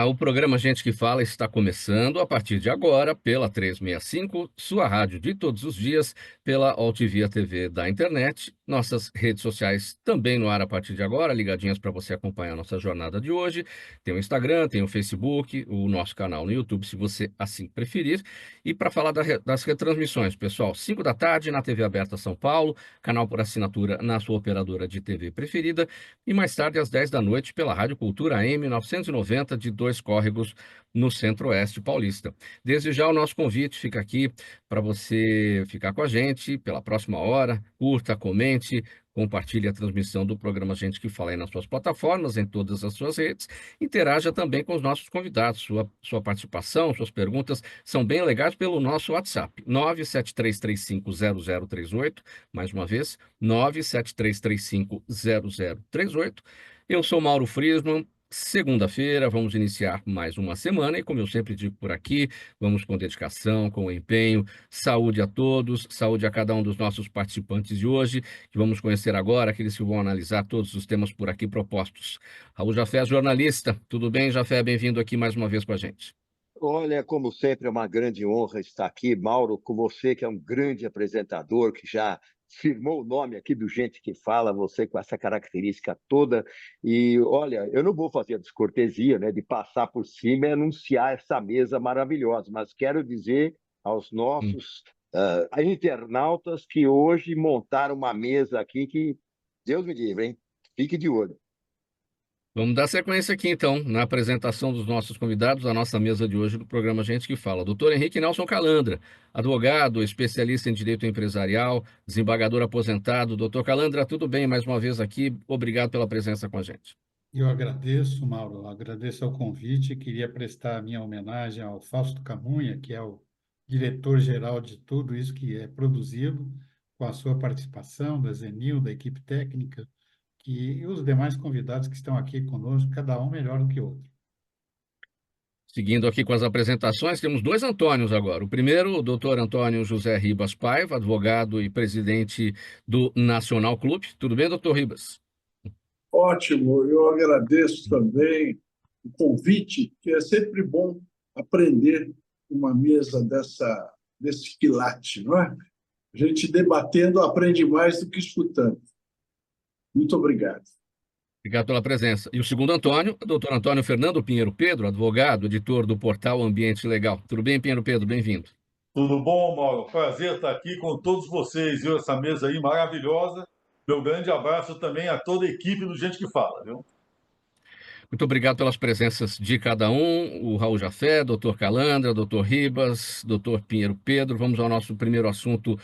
O programa Gente que Fala está começando a partir de agora pela 365, sua rádio de todos os dias, pela Altivia TV da internet, nossas redes sociais também no ar a partir de agora, ligadinhas para você acompanhar a nossa jornada de hoje. Tem o Instagram, tem o Facebook, o nosso canal no YouTube, se você assim preferir. E para falar das retransmissões, pessoal, 5 da tarde na TV Aberta São Paulo, canal por assinatura na sua operadora de TV preferida, e mais tarde às 10 da noite pela Rádio Cultura AM 990 de Dois Córregos, no Centro-Oeste paulista. Desde já o nosso convite fica aqui para você ficar com a gente pela próxima hora, curta, comente, compartilhe a transmissão do programa Gente que Fala aí nas suas plataformas, em todas as suas redes, interaja também com os nossos convidados, sua participação, suas perguntas são bem legais pelo nosso WhatsApp, 973350038, mais uma vez, 973350038. Eu sou Mauro Friesman. Segunda-feira, vamos iniciar mais uma semana e, como eu sempre digo por aqui, vamos com dedicação, com empenho, saúde a todos, saúde a cada um dos nossos participantes de hoje, que vamos conhecer agora, aqueles que vão analisar todos os temas por aqui propostos. Raul Jafé, jornalista. Tudo bem, Jafé? Bem-vindo aqui mais uma vez com a gente. Olha, como sempre, é uma grande honra estar aqui, Mauro, com você, que é um grande apresentador, que já firmou o nome aqui do Gente que Fala, você com essa característica toda. E, olha, eu não vou fazer a descortesia, né, de passar por cima e anunciar essa mesa maravilhosa, mas quero dizer aos nossos internautas que hoje montaram uma mesa aqui que, Deus me livre, hein? Fique de olho. Vamos dar sequência aqui, então, na apresentação dos nossos convidados, a nossa mesa de hoje do programa Gente que Fala. Doutor Henrique Nelson Calandra, advogado, especialista em direito empresarial, desembargador aposentado. Doutor Calandra, tudo bem mais uma vez aqui? Obrigado pela presença com a gente. Eu agradeço, Mauro, agradeço ao convite. Queria prestar a minha homenagem ao Fausto Camunha, que é o diretor-geral de tudo isso que é produzido, com a sua participação, da Zenil, da equipe técnica, e os demais convidados que estão aqui conosco, cada um melhor do que o outro. Seguindo aqui com as apresentações, temos dois Antônios agora. O primeiro, o doutor Antônio José Ribas Paiva, advogado e presidente do Nacional Clube. Tudo bem, doutor Ribas? Ótimo, eu agradeço também o convite, que é sempre bom aprender uma mesa desse quilate, não é? A gente debatendo aprende mais do que escutando. Muito obrigado. Obrigado pela presença. E o segundo Antônio, o doutor Antônio Fernando Pinheiro Pedro, advogado, editor do portal Ambiente Legal. Tudo bem, Pinheiro Pedro? Bem-vindo. Tudo bom, Mauro? Prazer estar aqui com todos vocês, viu? Essa mesa aí maravilhosa. Meu grande abraço também a toda a equipe do Gente que Fala, viu? Muito obrigado pelas presenças de cada um, o Raul Jafé, doutor Calandra, doutor Ribas, doutor Pinheiro Pedro. Vamos ao nosso primeiro assunto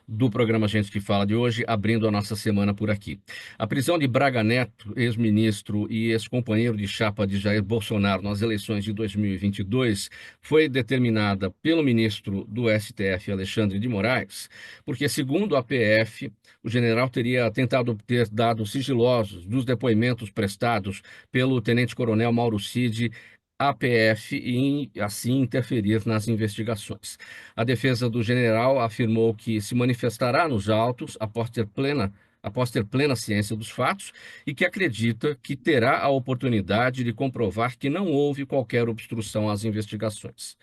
do programa Gente que Fala de hoje, abrindo a nossa semana por aqui. A prisão de Braga Neto, ex-ministro e ex-companheiro de chapa de Jair Bolsonaro nas eleições de 2022, foi determinada pelo ministro do STF, Alexandre de Moraes, porque, segundo a PF, o general teria tentado obter dados sigilosos dos depoimentos prestados pelo tenente-coronel Mauro Cid à PF e, assim, interferir nas investigações. A defesa do general afirmou que se manifestará nos autos após ter plena ciência dos fatos e que acredita que terá a oportunidade de comprovar que não houve qualquer obstrução às investigações.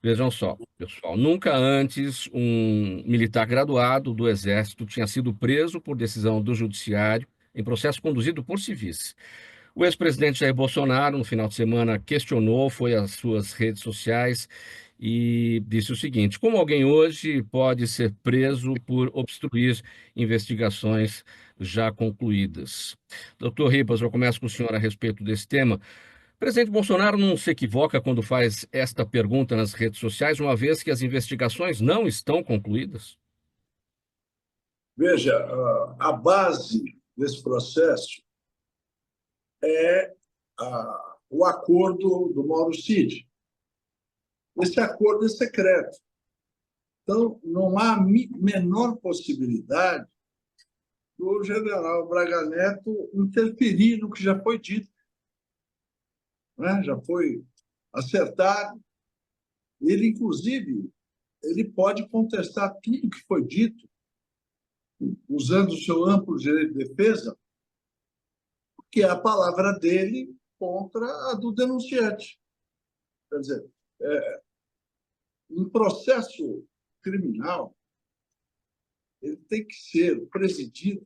Vejam só, pessoal, nunca antes um militar graduado do Exército tinha sido preso por decisão do Judiciário em processo conduzido por civis. O ex-presidente Jair Bolsonaro, no final de semana, foi às suas redes sociais e disse o seguinte: como alguém hoje pode ser preso por obstruir investigações já concluídas? Doutor Ribas, eu começo com o senhor a respeito desse tema. O presidente Bolsonaro não se equivoca quando faz esta pergunta nas redes sociais, uma vez que as investigações não estão concluídas? Veja, a base desse processo é o acordo do Mauro Cid. Esse acordo é secreto. Então, não há a menor possibilidade do general Braga Neto interferir no que já foi dito. Né? Já foi acertado. Ele, inclusive, ele pode contestar tudo que foi dito, usando o seu amplo direito de defesa, porque a palavra dele contra a do denunciante. Quer dizer, um processo criminal ele tem que ser presidido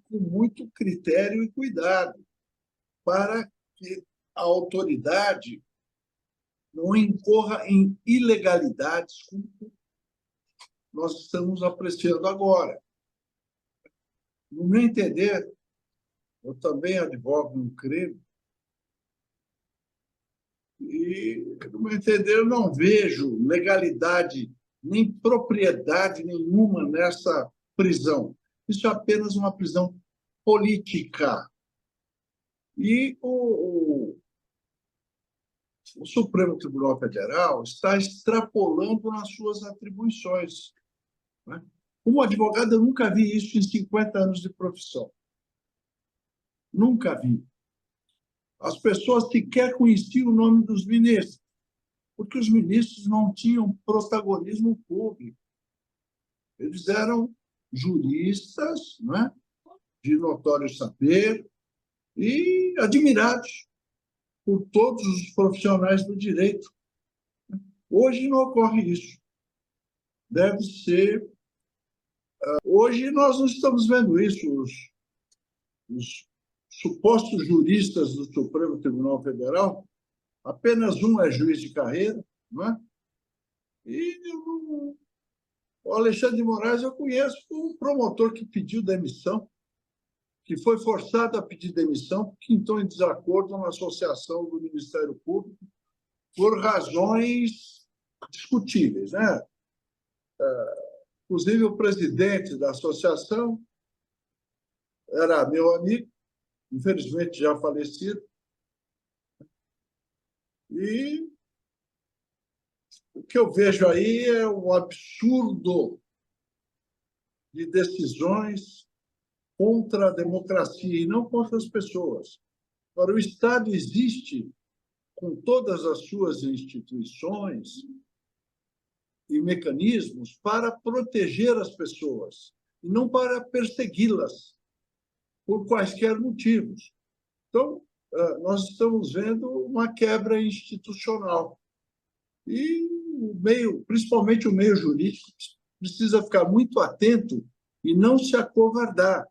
com muito critério e cuidado para que a autoridade não incorra em ilegalidades como nós estamos apreciando agora. No meu entender, eu também advogo no crime, e, no meu entender, eu não vejo legalidade nem propriedade nenhuma nessa prisão. Isso é apenas uma prisão política. E o Supremo Tribunal Federal está extrapolando nas suas atribuições, né? Como advogado, eu nunca vi isso em 50 anos de profissão. Nunca vi. As pessoas sequer conheciam o nome dos ministros, porque os ministros não tinham protagonismo público. Eles eram juristas, né, de notório saber e admirados por todos os profissionais do direito. Hoje não ocorre isso. Deve ser. Hoje nós não estamos vendo isso. Os supostos juristas do Supremo Tribunal Federal, apenas um é juiz de carreira, não é? E o Alexandre de Moraes eu conheço um promotor que pediu demissão, que foi forçado a pedir demissão, porque entrou em desacordo na associação do Ministério Público por razões discutíveis, né? Inclusive, o presidente da associação era meu amigo, infelizmente já falecido, e o que eu vejo aí é um absurdo de decisões contra a democracia e não contra as pessoas. Agora, o Estado existe com todas as suas instituições e mecanismos para proteger as pessoas e não para persegui-las por quaisquer motivos. Então, nós estamos vendo uma quebra institucional. E o meio, principalmente o meio jurídico, precisa ficar muito atento e não se acovardar,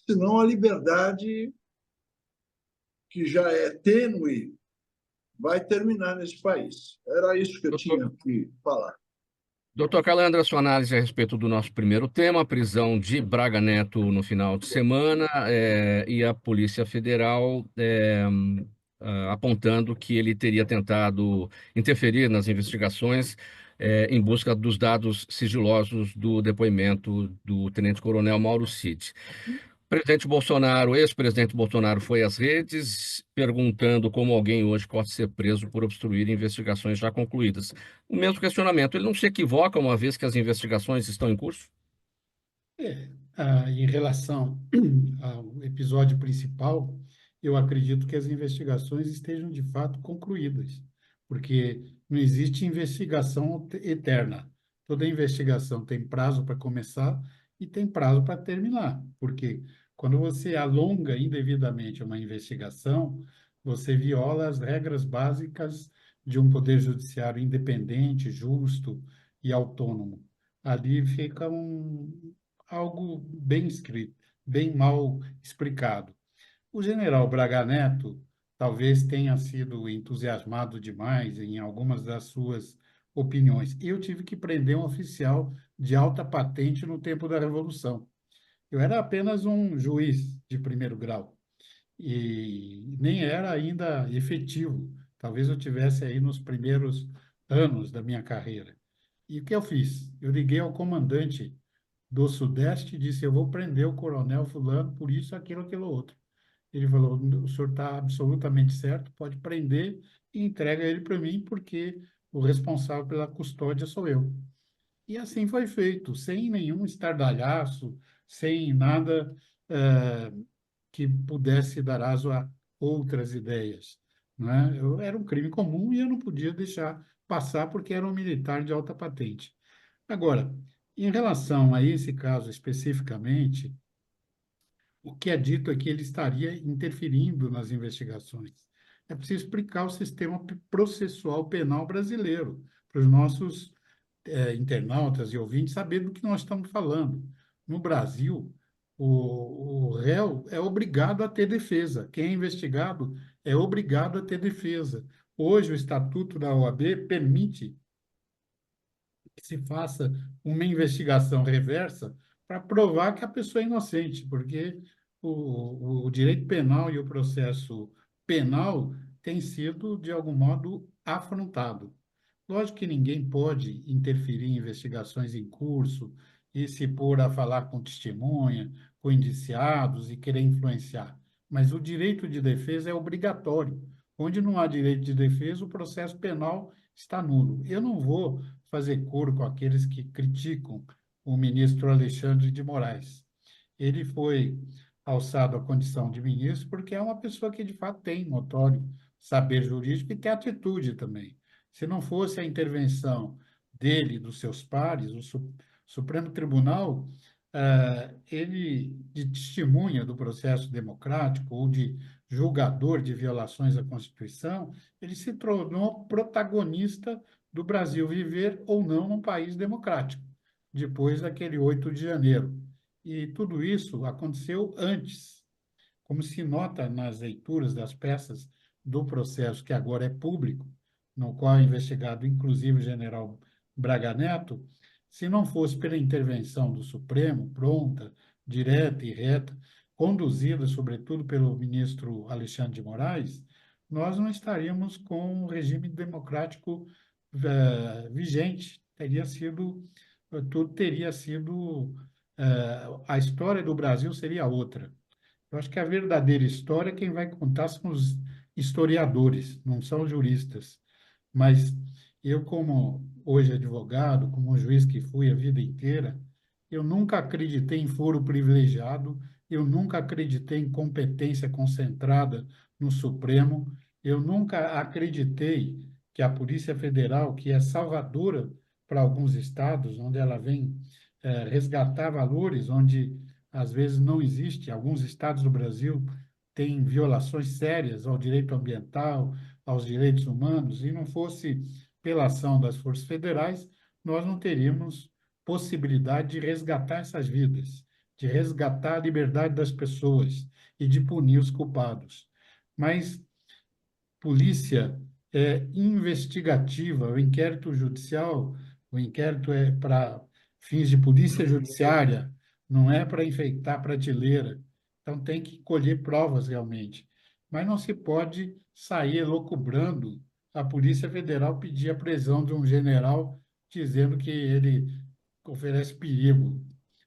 senão a liberdade, que já é tênue, vai terminar nesse país. Era isso que eu tinha que falar. Doutor Calandra, sua análise a respeito do nosso primeiro tema, a prisão de Braga Neto no final de semana, e a Polícia Federal apontando que ele teria tentado interferir nas investigações em busca dos dados sigilosos do depoimento do tenente-coronel Mauro Cid. Presidente Bolsonaro, ex-presidente Bolsonaro foi às redes perguntando como alguém hoje pode ser preso por obstruir investigações já concluídas. O mesmo questionamento, ele não se equivoca uma vez que as investigações estão em curso? Em relação ao episódio principal, eu acredito que as investigações estejam de fato concluídas, porque não existe investigação eterna. Toda investigação tem prazo para começar e tem prazo para terminar, porque quando você alonga indevidamente uma investigação, você viola as regras básicas de um poder judiciário independente, justo e autônomo. Ali fica algo bem escrito, bem mal explicado. O general Braga Neto talvez tenha sido entusiasmado demais em algumas das suas opiniões. Eu tive que prender um oficial de alta patente no tempo da Revolução. Eu era apenas um juiz de primeiro grau e nem era ainda efetivo. Talvez eu tivesse aí nos primeiros anos da minha carreira. E o que eu fiz? Eu liguei ao comandante do Sudeste e disse: eu vou prender o coronel fulano por isso, aquilo outro. Ele falou: o senhor está absolutamente certo, pode prender e entrega ele para mim, porque o responsável pela custódia sou eu. E assim foi feito, sem nenhum estardalhaço, sem nada que pudesse dar aso a outras ideias, né? Era um crime comum e eu não podia deixar passar porque era um militar de alta patente. Agora, em relação a esse caso especificamente, o que é dito é que ele estaria interferindo nas investigações. É preciso explicar o sistema processual penal brasileiro para os nossos internautas e ouvintes saber do que nós estamos falando. No Brasil, o réu é obrigado a ter defesa. Quem é investigado é obrigado a ter defesa. Hoje, o Estatuto da OAB permite que se faça uma investigação reversa para provar que a pessoa é inocente, porque o direito penal e o processo penal têm sido, de algum modo, afrontado. Lógico que ninguém pode interferir em investigações em curso e se pôr a falar com testemunha, com indiciados e querer influenciar. Mas o direito de defesa é obrigatório. Onde não há direito de defesa, o processo penal está nulo. Eu não vou fazer coro com aqueles que criticam o ministro Alexandre de Moraes. Ele foi alçado à condição de ministro porque é uma pessoa que, de fato, tem notório saber jurídico e tem atitude também. Se não fosse a intervenção dele e dos seus pares, o Supremo Tribunal, ele, de testemunha do processo democrático ou de julgador de violações à Constituição, ele se tornou protagonista do Brasil viver ou não num país democrático, depois daquele 8 de janeiro. E tudo isso aconteceu antes, como se nota nas leituras das peças do processo, que agora é público, no qual é investigado inclusive o general Braga Neto. Se não fosse pela intervenção do Supremo, pronta, direta e reta, conduzida, sobretudo, pelo ministro Alexandre de Moraes, nós não estaríamos com um regime democrático vigente. Tudo teria sido, a história do Brasil seria outra. Eu acho que a verdadeira história, quem vai contar são os historiadores, não são os juristas. Mas eu, como hoje advogado, como juiz que fui a vida inteira, eu nunca acreditei em foro privilegiado, eu nunca acreditei em competência concentrada no Supremo, eu nunca acreditei que a Polícia Federal, que é salvadora para alguns estados, onde ela vem resgatar valores, onde às vezes não existe, alguns estados do Brasil têm violações sérias ao direito ambiental, aos direitos humanos, e não fosse pela ação das forças federais, nós não teríamos possibilidade de resgatar essas vidas, de resgatar a liberdade das pessoas e de punir os culpados. Mas polícia é investigativa, o inquérito judicial, o inquérito é para fins de polícia judiciária, não é para enfeitar prateleira. Então tem que colher provas realmente. Mas não se pode sair elucubrando a Polícia Federal pedir a prisão de um general dizendo que ele oferece perigo.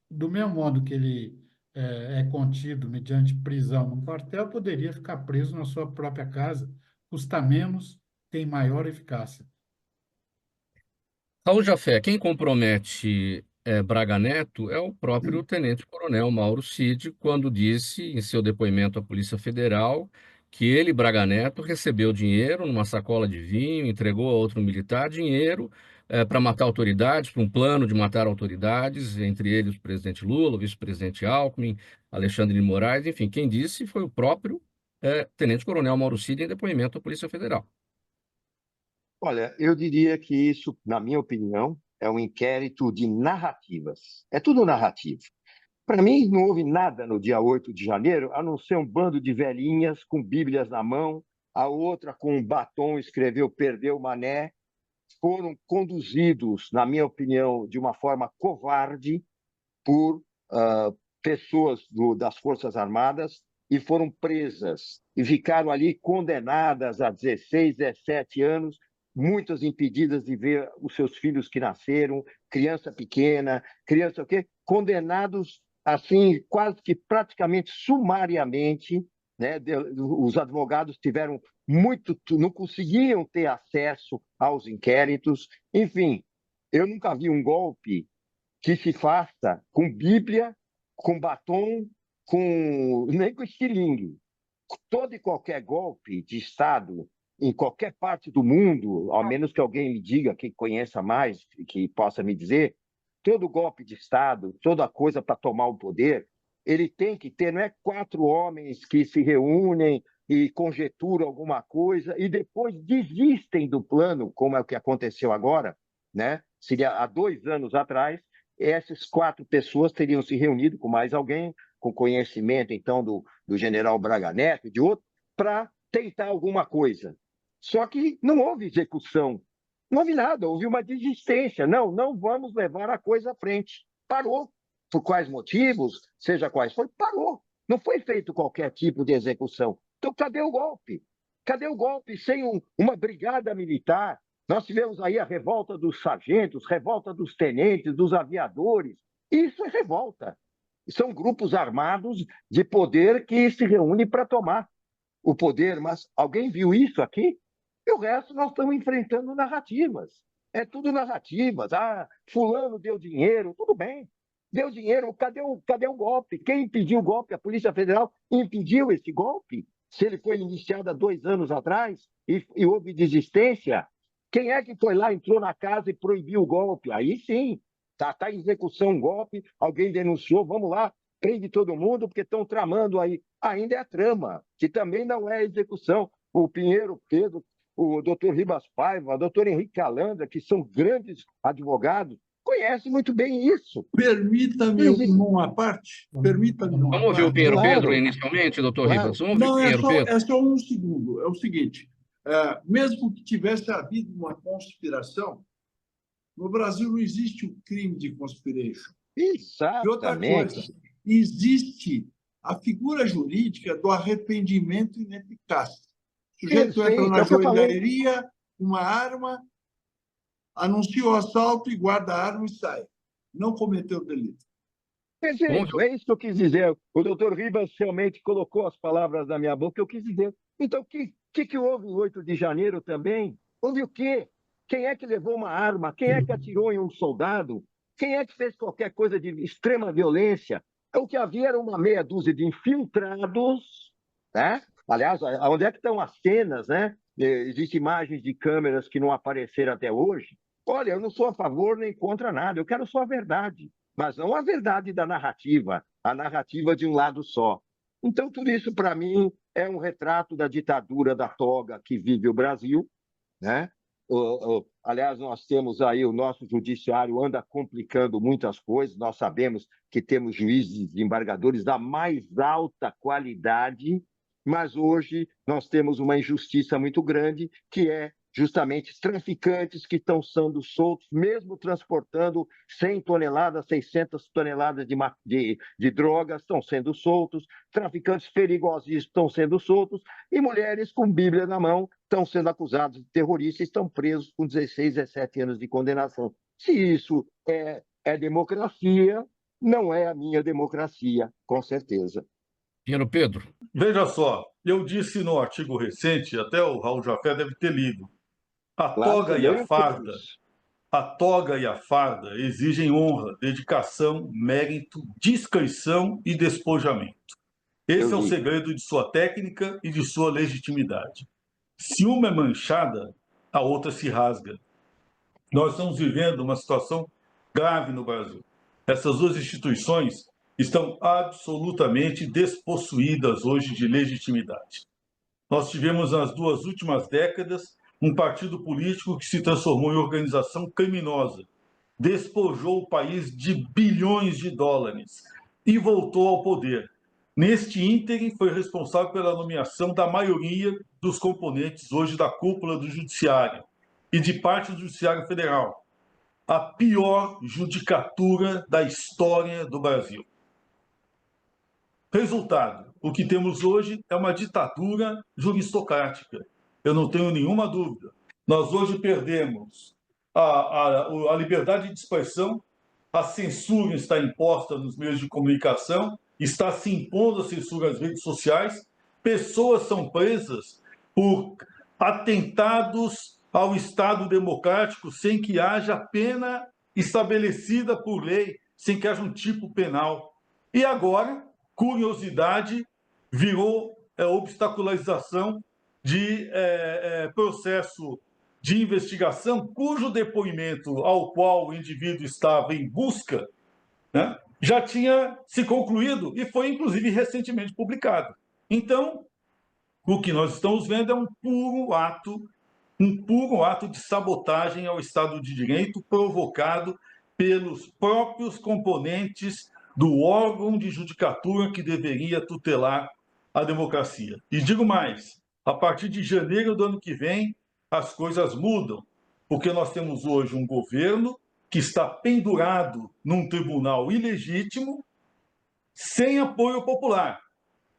Do mesmo modo que ele é contido mediante prisão num quartel, poderia ficar preso na sua própria casa, custa menos, tem maior eficácia. Raul Jafé, quem compromete Braga Neto é o próprio tenente-coronel Mauro Cid, quando disse em seu depoimento à Polícia Federal que ele, Braga Neto, recebeu dinheiro numa sacola de vinho, entregou a outro militar dinheiro para matar autoridades, para um plano de matar autoridades, entre eles o presidente Lula, o vice-presidente Alckmin, Alexandre de Moraes, enfim, quem disse foi o próprio tenente-coronel Mauro Cid em depoimento à Polícia Federal. Olha, eu diria que isso, na minha opinião, é um inquérito de narrativas. É tudo narrativo. Para mim, não houve nada no dia 8 de janeiro, a não ser um bando de velhinhas com bíblias na mão, a outra com um batom escreveu "Perdeu Mané". Foram conduzidos, na minha opinião, de uma forma covarde por pessoas das Forças Armadas e foram presas e ficaram ali condenadas a 16, 17 anos, muitas impedidas de ver os seus filhos que nasceram, criança pequena, criança o quê? Condenados assim, quase que praticamente sumariamente, né? Os advogados tiveram não conseguiam ter acesso aos inquéritos. Enfim, eu nunca vi um golpe que se faça com Bíblia, com batom, nem com estilingue. Todo e qualquer golpe de Estado em qualquer parte do mundo, ao menos que alguém me diga, que conheça mais, que possa me dizer, todo golpe de Estado, toda coisa para tomar o poder, ele tem que ter, não é 4 homens que se reúnem e conjecturam alguma coisa e depois desistem do plano, como é o que aconteceu agora, né? Seria há 2 anos atrás, essas 4 pessoas teriam se reunido com mais alguém, com conhecimento, então, do general Braga Neto e de outro, para tentar alguma coisa. Só que não houve execução, não houve nada, houve uma desistência. Não, não vamos levar a coisa à frente. Parou. Por quais motivos, seja quais for, parou. Não foi feito qualquer tipo de execução. Então, cadê o golpe? Cadê o golpe sem uma brigada militar? Nós tivemos aí a revolta dos sargentos, revolta dos tenentes, dos aviadores. Isso é revolta. São grupos armados de poder que se reúnem para tomar o poder. Mas alguém viu isso aqui? E o resto nós estamos enfrentando narrativas. É tudo narrativas. Ah, fulano deu dinheiro, tudo bem. Deu dinheiro, cadê o golpe? Quem impediu o golpe? A Polícia Federal impediu esse golpe? Se ele foi iniciado há 2 anos atrás e houve desistência, quem é que foi lá, entrou na casa e proibiu o golpe? Aí sim, está em execução um golpe, alguém denunciou, vamos lá, prende todo mundo, porque estão tramando aí. Ainda é trama, que também não é execução. O Pinheiro Pedro, o doutor Ribas Paiva, o doutor Henrique Calandra, que são grandes advogados, conhece muito bem isso. Permita-me uma parte. Permita-me uma Vamos ouvir o parte. Pinheiro Claro. Pedro inicialmente, doutor Claro. Ribas? Vamos ouvir o Não, Pinheiro Pedro. é só um segundo. É o seguinte: mesmo que tivesse havido uma conspiração, no Brasil não existe o crime de conspiration. E outra Exatamente. coisa, existe a figura jurídica do arrependimento ineficaz. O sujeito entra Perfeito, na é o que eu falei. joalheria, uma arma, anuncia o assalto e guarda a arma e sai. Não cometeu o delito. Perfeito, é isso que eu quis dizer. O doutor Ribas realmente colocou as palavras na minha boca, eu quis dizer. Então, o que houve em 8 de janeiro também? Houve o quê? Quem é que levou uma arma? Quem é que atirou em um soldado? Quem é que fez qualquer coisa de extrema violência? O que havia era uma meia dúzia de infiltrados, né? Aliás, onde é que estão as cenas, né? Existem imagens de câmeras que não apareceram até hoje. Olha, eu não sou a favor nem contra nada, eu quero só a verdade, mas não a verdade da narrativa, a narrativa de um lado só. Então, tudo isso, para mim, é um retrato da ditadura da toga que vive o Brasil, né? Aliás, nós temos aí, o nosso judiciário anda complicando muitas coisas, nós sabemos que temos juízes e desembargadores da mais alta qualidade, mas hoje nós temos uma injustiça muito grande, que é justamente traficantes que estão sendo soltos, mesmo transportando 100 toneladas, 600 toneladas de drogas, estão sendo soltos, traficantes perigosos estão sendo soltos, e mulheres com Bíblia na mão estão sendo acusados de terroristas e estão presos com 16, 17 anos de condenação. Se isso é democracia, não é a minha democracia, com certeza. Pinheiro Pedro. Veja só, eu disse no artigo recente, até o Raul Jafé deve ter lido, a toga e a farda, a toga e a farda exigem honra, dedicação, mérito, discrição e despojamento. Esse é o segredo de sua técnica e de sua legitimidade. Se uma é manchada, a outra se rasga. Nós estamos vivendo uma situação grave no Brasil. Essas 2 instituições estão absolutamente despossuídas hoje de legitimidade. Nós tivemos nas 2 últimas décadas um partido político que se transformou em organização criminosa, despojou o país de bilhões de dólares e voltou ao poder. Neste ínterim, foi responsável pela nomeação da maioria dos componentes hoje da cúpula do Judiciário e de parte do Judiciário Federal. A pior judicatura da história do Brasil. Resultado, o que temos hoje é uma ditadura juristocrática. Eu não tenho nenhuma dúvida. Nós hoje perdemos a liberdade de expressão, a censura está imposta nos meios de comunicação, está se impondo a censura nas redes sociais, pessoas são presas por atentados ao Estado democrático sem que haja pena estabelecida por lei, sem que haja um tipo penal. E agora, curiosidade virou obstacularização de processo de investigação cujo depoimento ao qual o indivíduo estava em busca, né, já tinha se concluído e foi, inclusive, recentemente publicado. Então, o que nós estamos vendo é um puro ato de sabotagem ao Estado de Direito provocado pelos próprios componentes do órgão de judicatura que deveria tutelar a democracia. E digo mais, a partir de janeiro do ano que vem, as coisas mudam, porque nós temos hoje um governo que está pendurado num tribunal ilegítimo, sem apoio popular.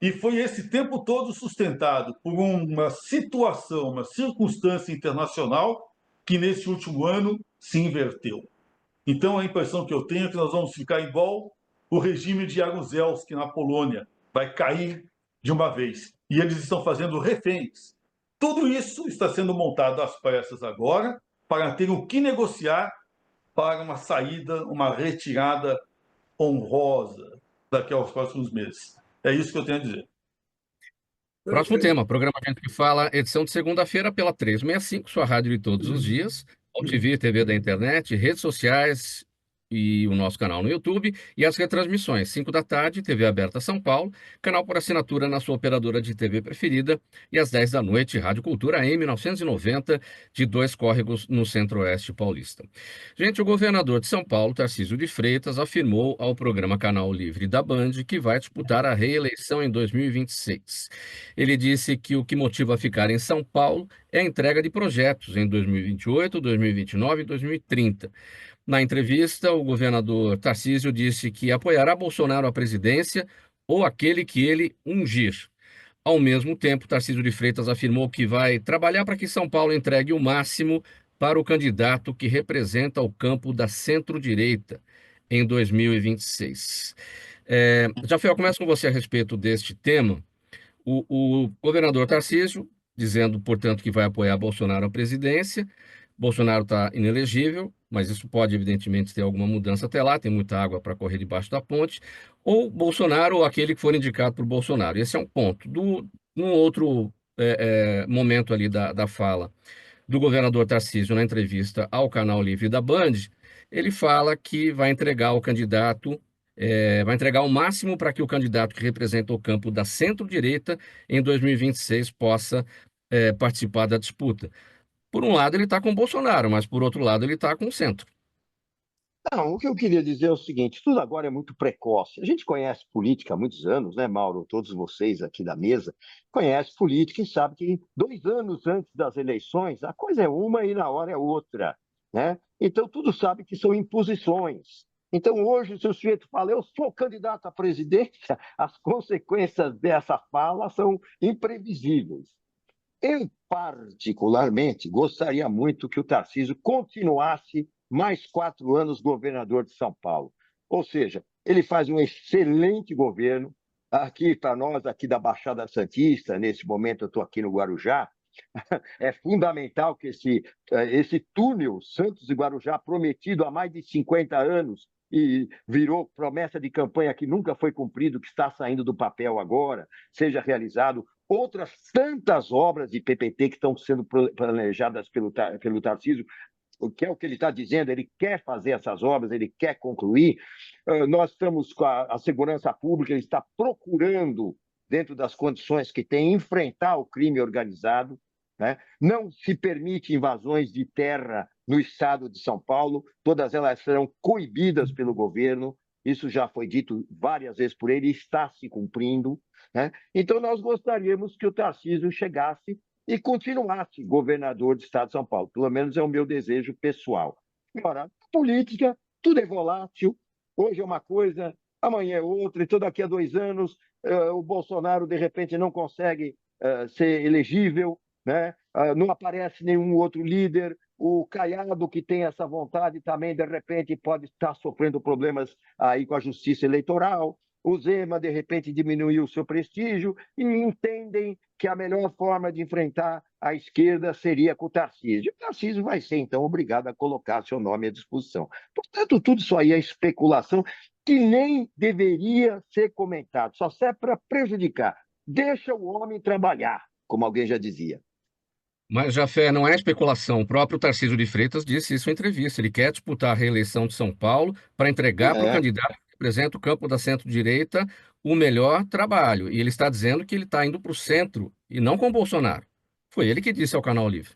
E foi esse tempo todo sustentado por uma situação, uma circunstância internacional que nesse último ano se inverteu. Então a impressão que eu tenho é que nós vamos ficar igual o regime de Jaruzelski na Polônia, vai cair de uma vez. E eles estão fazendo reféns. Tudo isso está sendo montado às pressas agora para ter o que negociar para uma saída, uma retirada honrosa daqui aos próximos meses. É isso que eu tenho a dizer. Próximo tema, programa Gente que Fala, edição de segunda-feira pela 365, sua rádio de todos os dias, OTV, TV da internet, redes sociais e o nosso canal no YouTube e as retransmissões, 5 da tarde, TV aberta São Paulo, canal por assinatura na sua operadora de TV preferida e às 10 da noite, Rádio Cultura AM 990, de Dois Córregos, no Centro-Oeste paulista. Gente, o governador de São Paulo, Tarcísio de Freitas, afirmou ao programa Canal Livre da Band que vai disputar a reeleição em 2026. Ele disse que o que motiva a ficar em São Paulo é a entrega de projetos em 2028, 2029 e 2030. Na entrevista, o governador Tarcísio disse que apoiará Bolsonaro à presidência ou aquele que ele ungir. Ao mesmo tempo, Tarcísio de Freitas afirmou que vai trabalhar para que São Paulo entregue o máximo para o candidato que representa o campo da centro-direita em 2026. Jafé, eu começo com você a respeito deste tema. O governador Tarcísio, dizendo, portanto, que vai apoiar Bolsonaro à presidência. Bolsonaro está inelegível, mas isso pode, evidentemente, ter alguma mudança até lá, tem muita água para correr debaixo da ponte. Ou Bolsonaro ou aquele que for indicado por Bolsonaro. Esse é um ponto. Num outro momento ali da fala do governador Tarcísio, na entrevista ao Canal Livre da Band, ele fala que vai entregar o candidato, vai entregar o máximo para que o candidato que representa o campo da centro-direita em 2026 possa participar da disputa. Por um lado, ele está com o Bolsonaro, mas por outro lado, ele está com o centro. Não, o que eu queria dizer é o seguinte: tudo agora é muito precoce. A gente conhece política há muitos anos, né, Mauro? Todos vocês aqui da mesa conhecem política e sabem que 2 anos antes das eleições, a coisa é uma e na hora é outra, né? Então, tudo sabe que são imposições. Então, hoje, se o sujeito fala, eu sou candidato à presidência, as consequências dessa fala são imprevisíveis. Eu, particularmente, gostaria muito que o Tarcísio continuasse mais 4 anos governador de São Paulo. Ou seja, ele faz um excelente governo. Aqui, para nós, aqui da Baixada Santista, nesse momento eu estou aqui no Guarujá, é fundamental que esse túnel Santos e Guarujá, prometido há mais de 50 anos, e virou promessa de campanha que nunca foi cumprido, que está saindo do papel agora, seja realizado. Outras tantas obras de PPP que estão sendo planejadas pelo Tarcísio, que é o que ele está dizendo, ele quer fazer essas obras, ele quer concluir. Nós estamos com a segurança pública, ele está procurando, dentro das condições que tem, enfrentar o crime organizado, né? Não se permite invasões de terra no estado de São Paulo, todas elas serão coibidas pelo governo, isso já foi dito várias vezes por ele, está se cumprindo, né? Então, nós gostaríamos que o Tarcísio chegasse e continuasse governador do estado de São Paulo. Pelo menos é o meu desejo pessoal. Agora, política, tudo é volátil. Hoje é uma coisa, amanhã é outra. Então, daqui a 2 anos, o Bolsonaro, de repente, não consegue ser elegível, né? Não aparece nenhum outro líder. O Caiado, que tem essa vontade, também, de repente, pode estar sofrendo problemas aí com a justiça eleitoral. O Zema, de repente, diminuiu o seu prestígio e entendem que a melhor forma de enfrentar a esquerda seria com o Tarcísio. O Tarcísio vai ser, então, obrigado a colocar seu nome à disposição. Portanto, tudo isso aí é especulação que nem deveria ser comentado, só serve para prejudicar. Deixa o homem trabalhar, como alguém já dizia. Mas, Jafé, não é especulação. O próprio Tarcísio de Freitas disse isso em entrevista. Ele quer disputar a reeleição de São Paulo para entregar para o candidato que representa o campo da centro-direita o melhor trabalho. E ele está dizendo que ele está indo para o centro e não com o Bolsonaro. Foi ele que disse ao Canal Livre.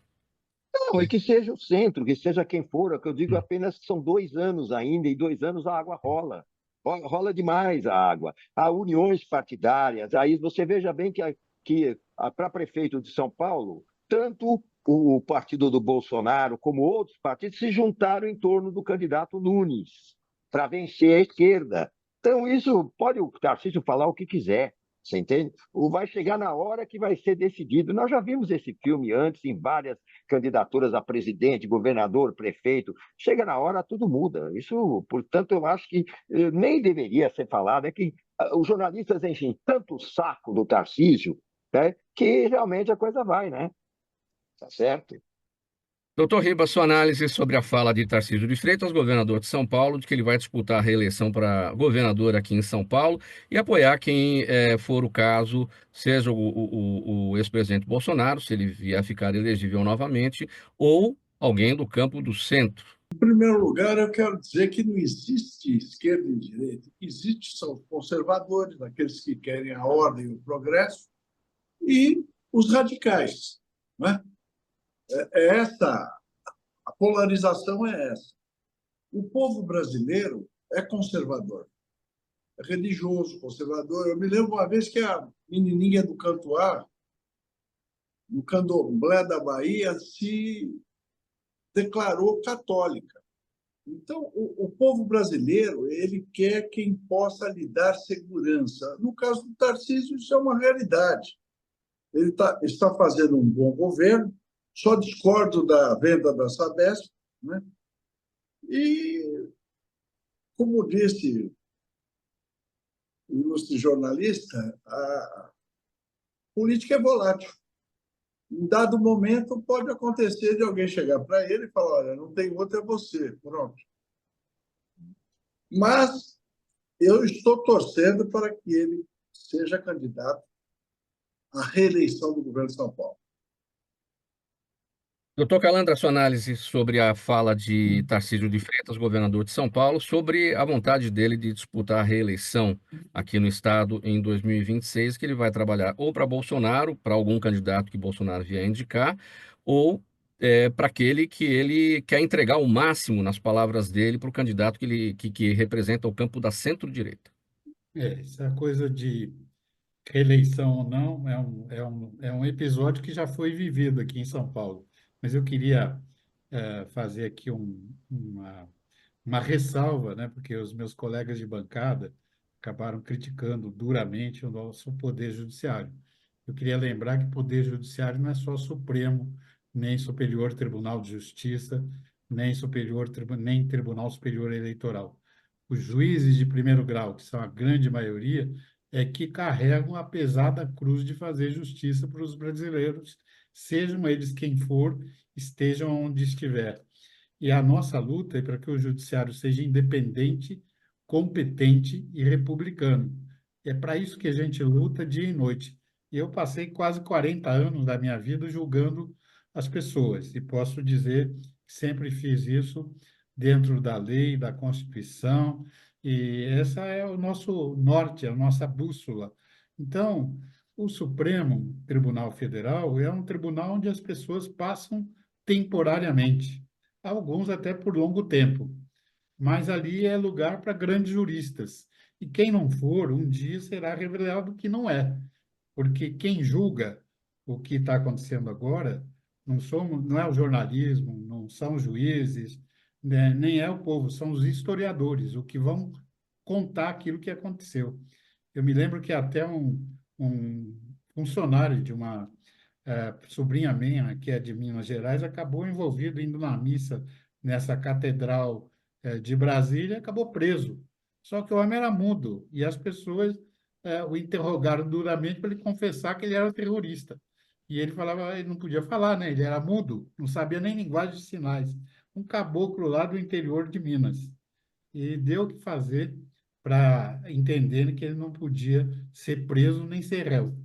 Não, e que seja o centro, que seja quem for, o que eu digo apenas que são 2 anos ainda, e 2 anos a água rola. Rola demais a água. Há uniões partidárias. Aí você veja bem que para prefeito de São Paulo, tanto o partido do Bolsonaro como outros partidos se juntaram em torno do candidato Nunes para vencer a esquerda. Então, isso pode o Tarcísio falar o que quiser. Você entende? Vai chegar na hora que vai ser decidido. Nós já vimos esse filme antes em várias candidaturas a presidente, governador, prefeito. Chega na hora, tudo muda. Isso, portanto, eu acho que nem deveria ser falado. É que os jornalistas enchem tanto o saco do Tarcísio, né, que realmente a coisa vai, né? Tá certo? Doutor Ribas, sua análise sobre a fala de Tarcísio de Freitas, governador de São Paulo, de que ele vai disputar a reeleição para governador aqui em São Paulo e apoiar quem for o caso, seja o ex-presidente Bolsonaro, se ele vier a ficar elegível novamente, ou alguém do campo do centro. Em primeiro lugar, eu quero dizer que não existe esquerda e direita. O que existe são os conservadores, aqueles que querem a ordem e o progresso, e os radicais. Não é? A polarização é essa. O povo brasileiro é conservador, é religioso, conservador. Eu me lembro uma vez que a menininha do Cantuá, no Candomblé da Bahia, se declarou católica. Então, o povo brasileiro ele quer quem possa lhe dar segurança. No caso do Tarcísio, isso é uma realidade. Ele está fazendo um bom governo, só discordo da venda da Sabesp, né? E, como disse o ilustre jornalista, a política é volátil. Em dado momento, pode acontecer de alguém chegar para ele e falar: olha, não tem outro, é você. Pronto. Mas eu estou torcendo para que ele seja candidato à reeleição do governo de São Paulo. Doutor Calandra, sua análise sobre a fala de Tarcísio de Freitas, governador de São Paulo, sobre a vontade dele de disputar a reeleição aqui no estado em 2026, que ele vai trabalhar ou para Bolsonaro, para algum candidato que Bolsonaro vier indicar, ou para aquele que ele quer entregar o máximo, nas palavras dele, para o candidato que representa o campo da centro-direita. Essa coisa de reeleição ou não é um episódio que já foi vivido aqui em São Paulo. Mas eu queria fazer aqui uma ressalva, né? Porque os meus colegas de bancada acabaram criticando duramente o nosso Poder Judiciário. Eu queria lembrar que o Poder Judiciário não é só Supremo, nem Superior Tribunal de Justiça, nem Tribunal Superior Eleitoral. Os juízes de primeiro grau, que são a grande maioria, é que carregam a pesada cruz de fazer justiça para os brasileiros, sejam eles quem for, estejam onde estiver. E a nossa luta é para que o judiciário seja independente, competente e republicano. É para isso que a gente luta dia e noite. E eu passei quase 40 anos da minha vida julgando as pessoas, e posso dizer que sempre fiz isso dentro da lei, da Constituição, e essa é o nosso norte, a nossa bússola. Então, o Supremo Tribunal Federal é um tribunal onde as pessoas passam temporariamente, alguns até por longo tempo, mas ali é lugar para grandes juristas. E quem não for, um dia será revelado que não é, porque quem julga o que está acontecendo agora não é o jornalismo, não são os juízes, né, nem é o povo, são os historiadores, o que vão contar aquilo que aconteceu. Eu me lembro que até um funcionário de uma sobrinha minha, que é de Minas Gerais, acabou envolvido indo na missa nessa catedral de Brasília, e acabou preso. Só que o homem era mudo e as pessoas o interrogaram duramente para ele confessar que ele era terrorista. E ele falava, ele não podia falar, né? Ele era mudo, não sabia nem linguagem de sinais. Um caboclo lá do interior de Minas. E deu o que fazer para entender que ele não podia ser preso nem ser réu,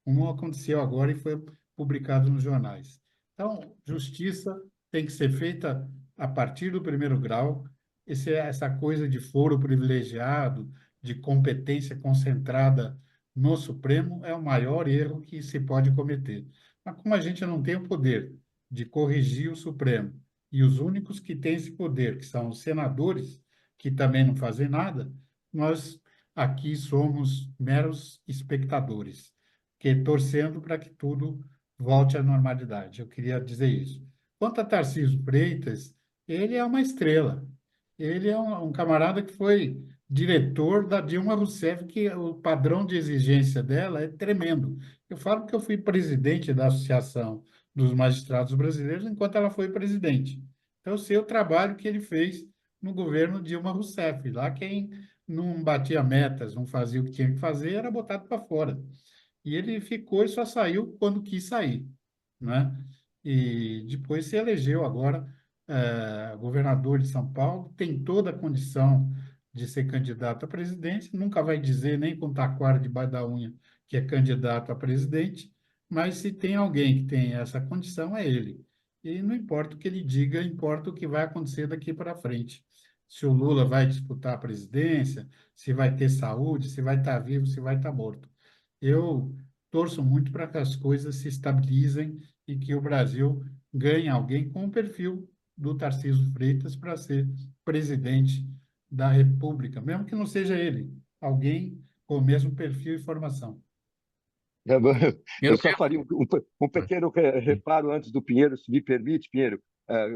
como aconteceu agora e foi publicado nos jornais. Então, justiça tem que ser feita a partir do primeiro grau, essa coisa de foro privilegiado, de competência concentrada no Supremo, é o maior erro que se pode cometer. Mas como a gente não tem o poder de corrigir o Supremo, e os únicos que têm esse poder, que são os senadores, que também não fazem nada, nós aqui somos meros espectadores, que torcendo para que tudo volte à normalidade. Eu queria dizer isso. Quanto a Tarcísio Freitas, ele é uma estrela. Ele é um camarada que foi diretor da Dilma Rousseff, que o padrão de exigência dela é tremendo. Eu falo que eu fui presidente da Associação dos Magistrados Brasileiros enquanto ela foi presidente. Então, eu sei o trabalho que ele fez no governo Dilma Rousseff. Lá, quem não batia metas, não fazia o que tinha que fazer, era botado para fora. E ele ficou e só saiu quando quis sair, né? E depois se elegeu agora governador de São Paulo, tem toda a condição de ser candidato à presidência, nunca vai dizer nem com taquara debaixo da unha que é candidato a presidente, mas se tem alguém que tem essa condição, é ele. E não importa o que ele diga, importa o que vai acontecer daqui para frente. Se o Lula vai disputar a presidência, se vai ter saúde, se vai estar vivo, se vai estar morto. Eu torço muito para que as coisas se estabilizem e que o Brasil ganhe alguém com o perfil do Tarcísio Freitas para ser presidente da República, mesmo que não seja ele, alguém com o mesmo perfil e formação. Eu só faria um pequeno reparo antes do Pinheiro, se me permite, Pinheiro.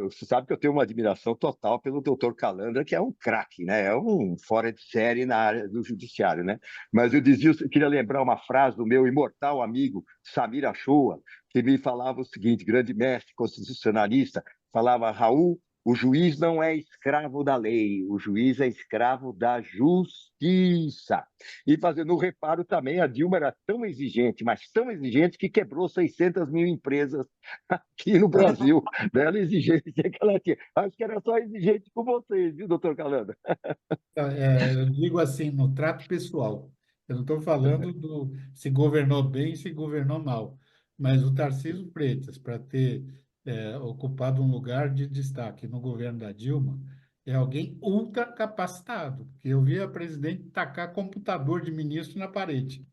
Você sabe que eu tenho uma admiração total pelo doutor Calandra, que é um craque, né? É um fora de série na área do judiciário, né? Mas eu queria lembrar uma frase do meu imortal amigo Samir Achoa, que me falava o seguinte, grande mestre constitucionalista, falava: Raul, o juiz não é escravo da lei, o juiz é escravo da justiça. E fazendo um reparo também, a Dilma era tão exigente, mas tão exigente, que quebrou 600 mil empresas aqui no Brasil, bela exigência que ela tinha. Acho que era só exigente com vocês, viu, doutor Calanda? Eu digo assim, no trato pessoal. Eu não estou falando do se governou bem, se governou mal. Mas o Tarcísio Freitas, para ter ocupado um lugar de destaque no governo da Dilma, é alguém ultra capacitado. Porque eu vi a presidente tacar computador de ministro na parede.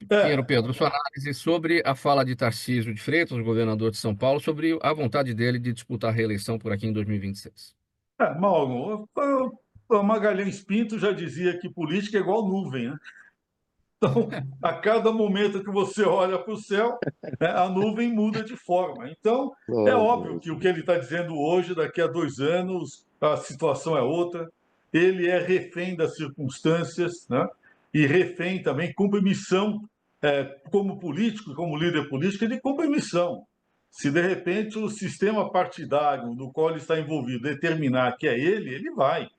Pinheiro É, Pedro, sua análise sobre a fala de Tarcísio de Freitas, o governador de São Paulo, sobre a vontade dele de disputar a reeleição por aqui em 2026. Mauro, o Magalhães Pinto já dizia que política é igual nuvem, né? Então, a cada momento que você olha para o céu, né, a nuvem muda de forma. Então, é Oh, óbvio Deus. que o que ele está dizendo hoje, daqui a 2 anos, a situação é outra. Ele é refém das circunstâncias, né? E refém também, cumpre missão, como político, como líder político, ele cumpre missão. Se de repente o sistema partidário no qual ele está envolvido determinar que é ele vai,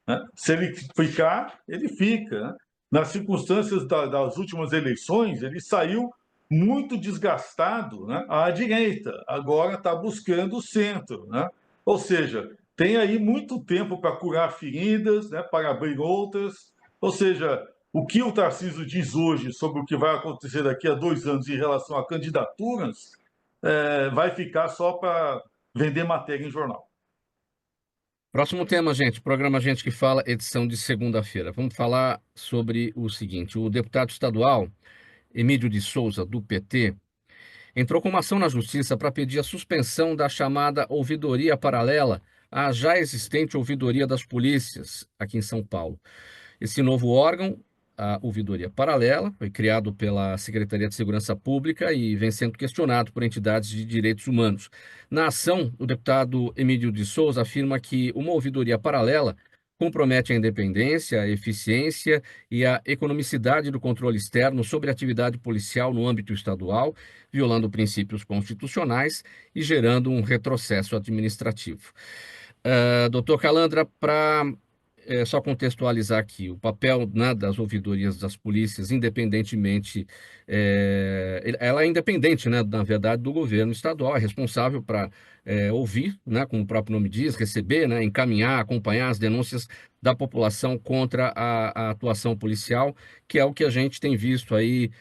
né? Se ele ficar, ele fica, né? Nas circunstâncias das últimas eleições, ele saiu muito desgastado, né, à direita, agora está buscando o centro. Né? Ou seja, tem aí muito tempo para curar feridas, né, para abrir outras. Ou seja, o que o Tarcísio diz hoje sobre o que vai acontecer daqui a 2 anos em relação a candidaturas vai ficar só para vender matéria em jornal. Próximo tema, gente. Programa Gente que Fala, edição de segunda-feira. Vamos falar sobre o seguinte: o deputado estadual Emílio de Souza, do PT, entrou com uma ação na Justiça para pedir a suspensão da chamada ouvidoria paralela à já existente ouvidoria das polícias aqui em São Paulo. Esse novo órgão, a ouvidoria paralela, foi criado pela Secretaria de Segurança Pública e vem sendo questionado por entidades de direitos humanos. Na ação, o deputado Emílio de Souza afirma que uma ouvidoria paralela compromete a independência, a eficiência e a economicidade do controle externo sobre a atividade policial no âmbito estadual, violando princípios constitucionais e gerando um retrocesso administrativo. Doutor Calandra, para só contextualizar aqui, o papel, né, das ouvidorias das polícias, independentemente, ela é independente, né, na verdade, do governo estadual, é responsável para ouvir, né, como o próprio nome diz, receber, né, encaminhar, acompanhar as denúncias da população contra a atuação policial, que é o que a gente tem visto aí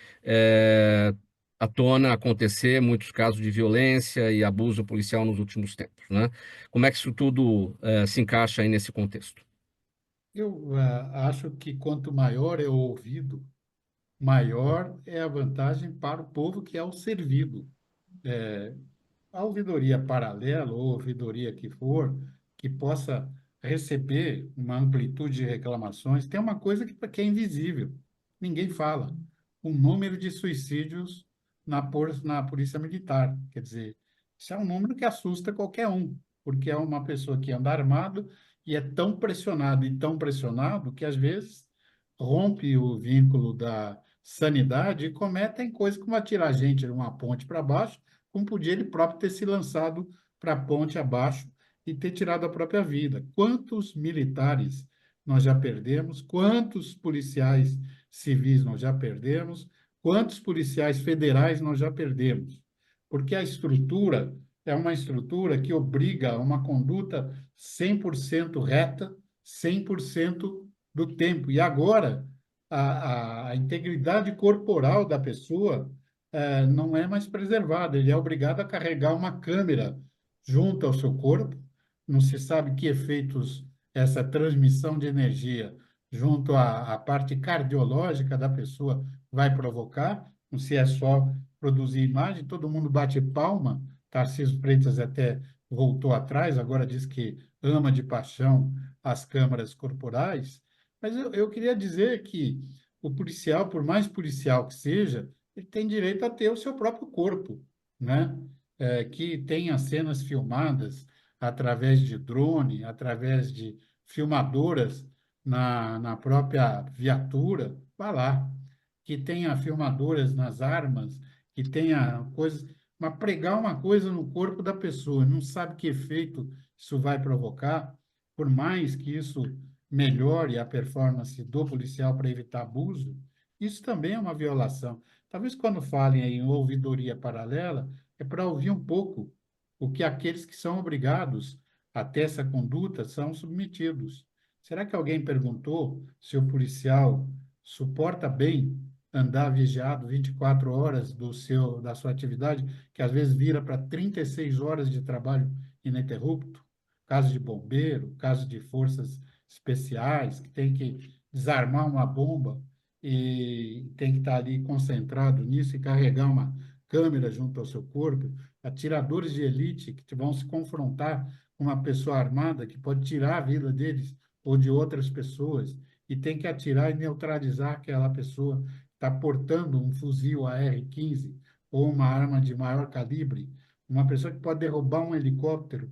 à tona acontecer muitos casos de violência e abuso policial nos últimos tempos, né? Como é que isso tudo se encaixa aí nesse contexto? Eu acho que quanto maior é o ouvido, maior é a vantagem para o povo que é o servido. A ouvidoria paralela ou ouvidoria que for, que possa receber uma amplitude de reclamações, tem uma coisa que é invisível, ninguém fala: o número de suicídios na Polícia Militar. Quer dizer, isso é um número que assusta qualquer um, porque é uma pessoa que anda armado e é tão pressionado e tão pressionado que, às vezes, rompe o vínculo da sanidade e cometem coisas como atirar gente de uma ponte para baixo, como podia ele próprio ter se lançado para a ponte abaixo e ter tirado a própria vida. Quantos militares nós já perdemos? Quantos policiais civis nós já perdemos? Quantos policiais federais nós já perdemos? Porque a estrutura é uma estrutura que obriga a uma conduta 100% reta, 100% do tempo. E agora, a integridade corporal da pessoa não é mais preservada. Ele é obrigado a carregar uma câmera junto ao seu corpo. Não se sabe que efeitos essa transmissão de energia junto à parte cardiológica da pessoa vai provocar. Não se é só produzir imagem, todo mundo bate palma. Tarcísio Freitas até voltou atrás, agora diz que ama de paixão as câmaras corporais. Mas eu queria dizer que o policial, por mais policial que seja, ele tem direito a ter o seu próprio corpo, né? Que tenha cenas filmadas através de drone, através de filmadoras na própria viatura, vá lá, que tenha filmadoras nas armas, que tenha coisas, mas pregar uma coisa no corpo da pessoa, não sabe que efeito isso vai provocar, por mais que isso melhore a performance do policial para evitar abuso, isso também é uma violação. Talvez quando falem aí em ouvidoria paralela, é para ouvir um pouco o que aqueles que são obrigados a ter essa conduta são submetidos. Será que alguém perguntou se o policial suporta bem andar vigiado 24 horas da sua atividade, que às vezes vira para 36 horas de trabalho ininterrupto? Caso de bombeiro, caso de forças especiais, que tem que desarmar uma bomba e tem que estar ali concentrado nisso e carregar uma câmera junto ao seu corpo, atiradores de elite que vão se confrontar com uma pessoa armada que pode tirar a vida deles ou de outras pessoas e tem que atirar e neutralizar aquela pessoa que está portando um fuzil AR-15 ou uma arma de maior calibre, uma pessoa que pode derrubar um helicóptero.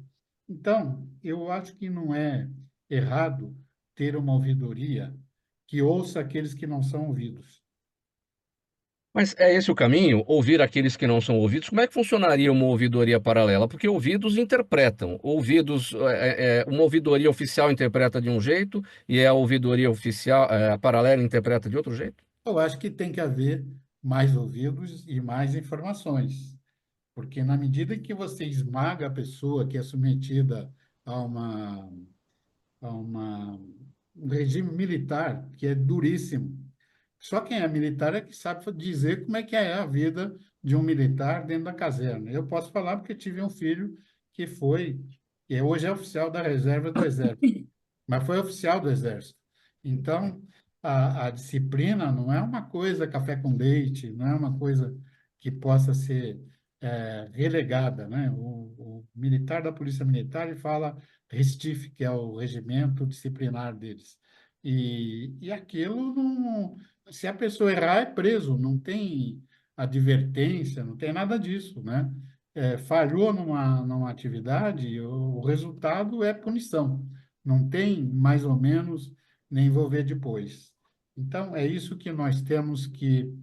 Então, eu acho que não é errado ter uma ouvidoria que ouça aqueles que não são ouvidos. Mas é esse o caminho? Ouvir aqueles que não são ouvidos? Como é que funcionaria uma ouvidoria paralela? Porque ouvidos interpretam. Uma ouvidoria oficial interpreta de um jeito e a ouvidoria oficial, a paralela interpreta de outro jeito? Eu acho que tem que haver mais ouvidos e mais informações, porque na medida em que você esmaga a pessoa que é submetida a um regime militar que é duríssimo. Só quem é militar é que sabe dizer como é que é a vida de um militar dentro da caserna. Eu posso falar porque tive um filho que foi, que hoje é oficial da reserva do Exército, mas foi oficial do Exército. Então, a disciplina não é uma coisa café com leite, não é uma coisa que possa ser relegada, né? O militar da Polícia Militar ele fala RESTIF, que é o regimento disciplinar deles. E aquilo não. Se a pessoa errar, é preso, não tem advertência, não tem nada disso, né? Falhou numa atividade, o resultado é punição. Não tem mais ou menos nem envolver depois. Então, é isso que nós temos que.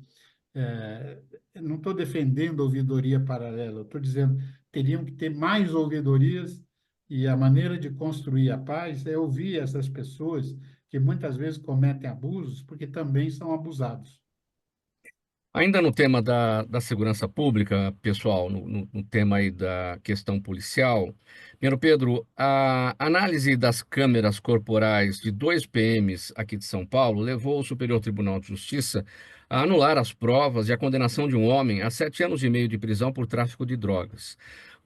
Não estou defendendo a ouvidoria paralela, estou dizendo teriam que ter mais ouvidorias e a maneira de construir a paz é ouvir essas pessoas que muitas vezes cometem abusos porque também são abusados. Ainda no tema da segurança pública, pessoal, no tema aí da questão policial, primeiro, Pedro, a análise das câmeras corporais de dois PMs aqui de São Paulo levou o Superior Tribunal de Justiça a anular as provas e a condenação de um homem a 7 anos e meio de prisão por tráfico de drogas.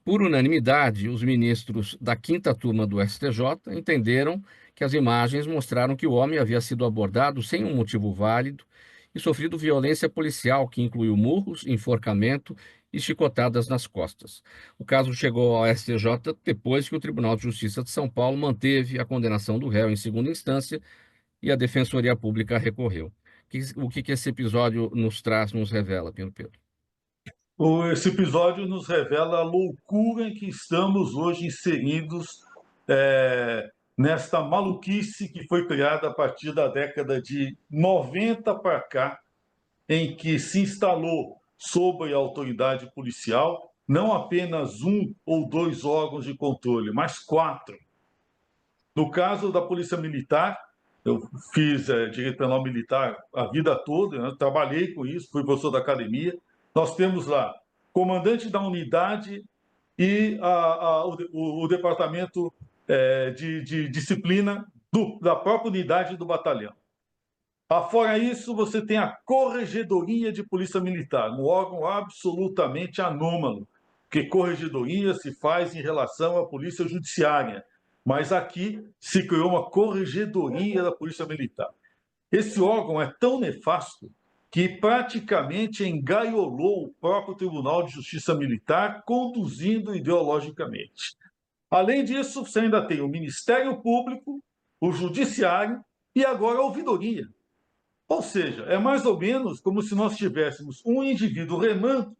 Por unanimidade, os ministros da 5ª turma do STJ entenderam que as imagens mostraram que o homem havia sido abordado sem um motivo válido e sofrido violência policial, que incluiu murros, enforcamento e chicotadas nas costas. O caso chegou ao STJ depois que o Tribunal de Justiça de São Paulo manteve a condenação do réu em segunda instância e a Defensoria Pública recorreu. O que esse episódio nos traz, nos revela, Pedro? Esse episódio nos revela a loucura em que estamos hoje inseridos nesta maluquice que foi criada a partir da década de 90 para cá, em que se instalou sob a autoridade policial não apenas 1 ou 2 órgãos de controle, mas 4. No caso da Polícia Militar, eu fiz direito penal militar a vida toda, né? Trabalhei com isso, fui professor da academia. Nós temos lá comandante da unidade e o departamento de disciplina da própria unidade do batalhão. Fora isso, você tem a Corregedoria de Polícia Militar, um órgão absolutamente anômalo, porque corregedoria se faz em relação à Polícia Judiciária, mas aqui se criou uma Corregedoria da Polícia Militar. Esse órgão é tão nefasto que praticamente engaiolou o próprio Tribunal de Justiça Militar, conduzindo ideologicamente. Além disso, você ainda tem o Ministério Público, o Judiciário e agora a Ouvidoria. Ou seja, é mais ou menos como se nós tivéssemos um indivíduo remando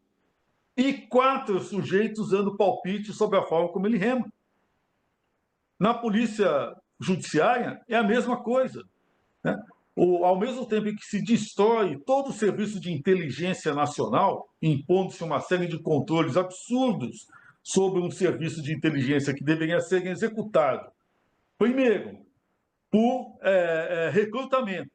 e 4 sujeitos dando palpite sobre a forma como ele rema. Na Polícia Judiciária é a mesma coisa, né? Ao mesmo tempo em que se destrói todo o serviço de inteligência nacional, impondo-se uma série de controles absurdos sobre um serviço de inteligência que deveria ser executado, primeiro, por recrutamento.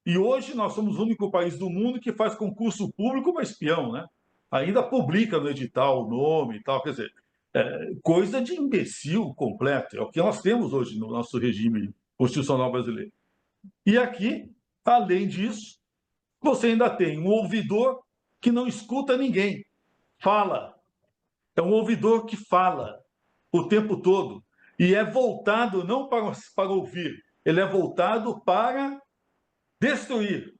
E hoje nós somos o único país do mundo que faz concurso público para espião, né? Ainda publica no edital o nome e tal, quer dizer, coisa de imbecil completo. É o que nós temos hoje no nosso regime constitucional brasileiro. E aqui, além disso, você ainda tem um ouvidor que não escuta ninguém, fala. É um ouvidor que fala o tempo todo. E é voltado não para ouvir, ele é voltado para destruir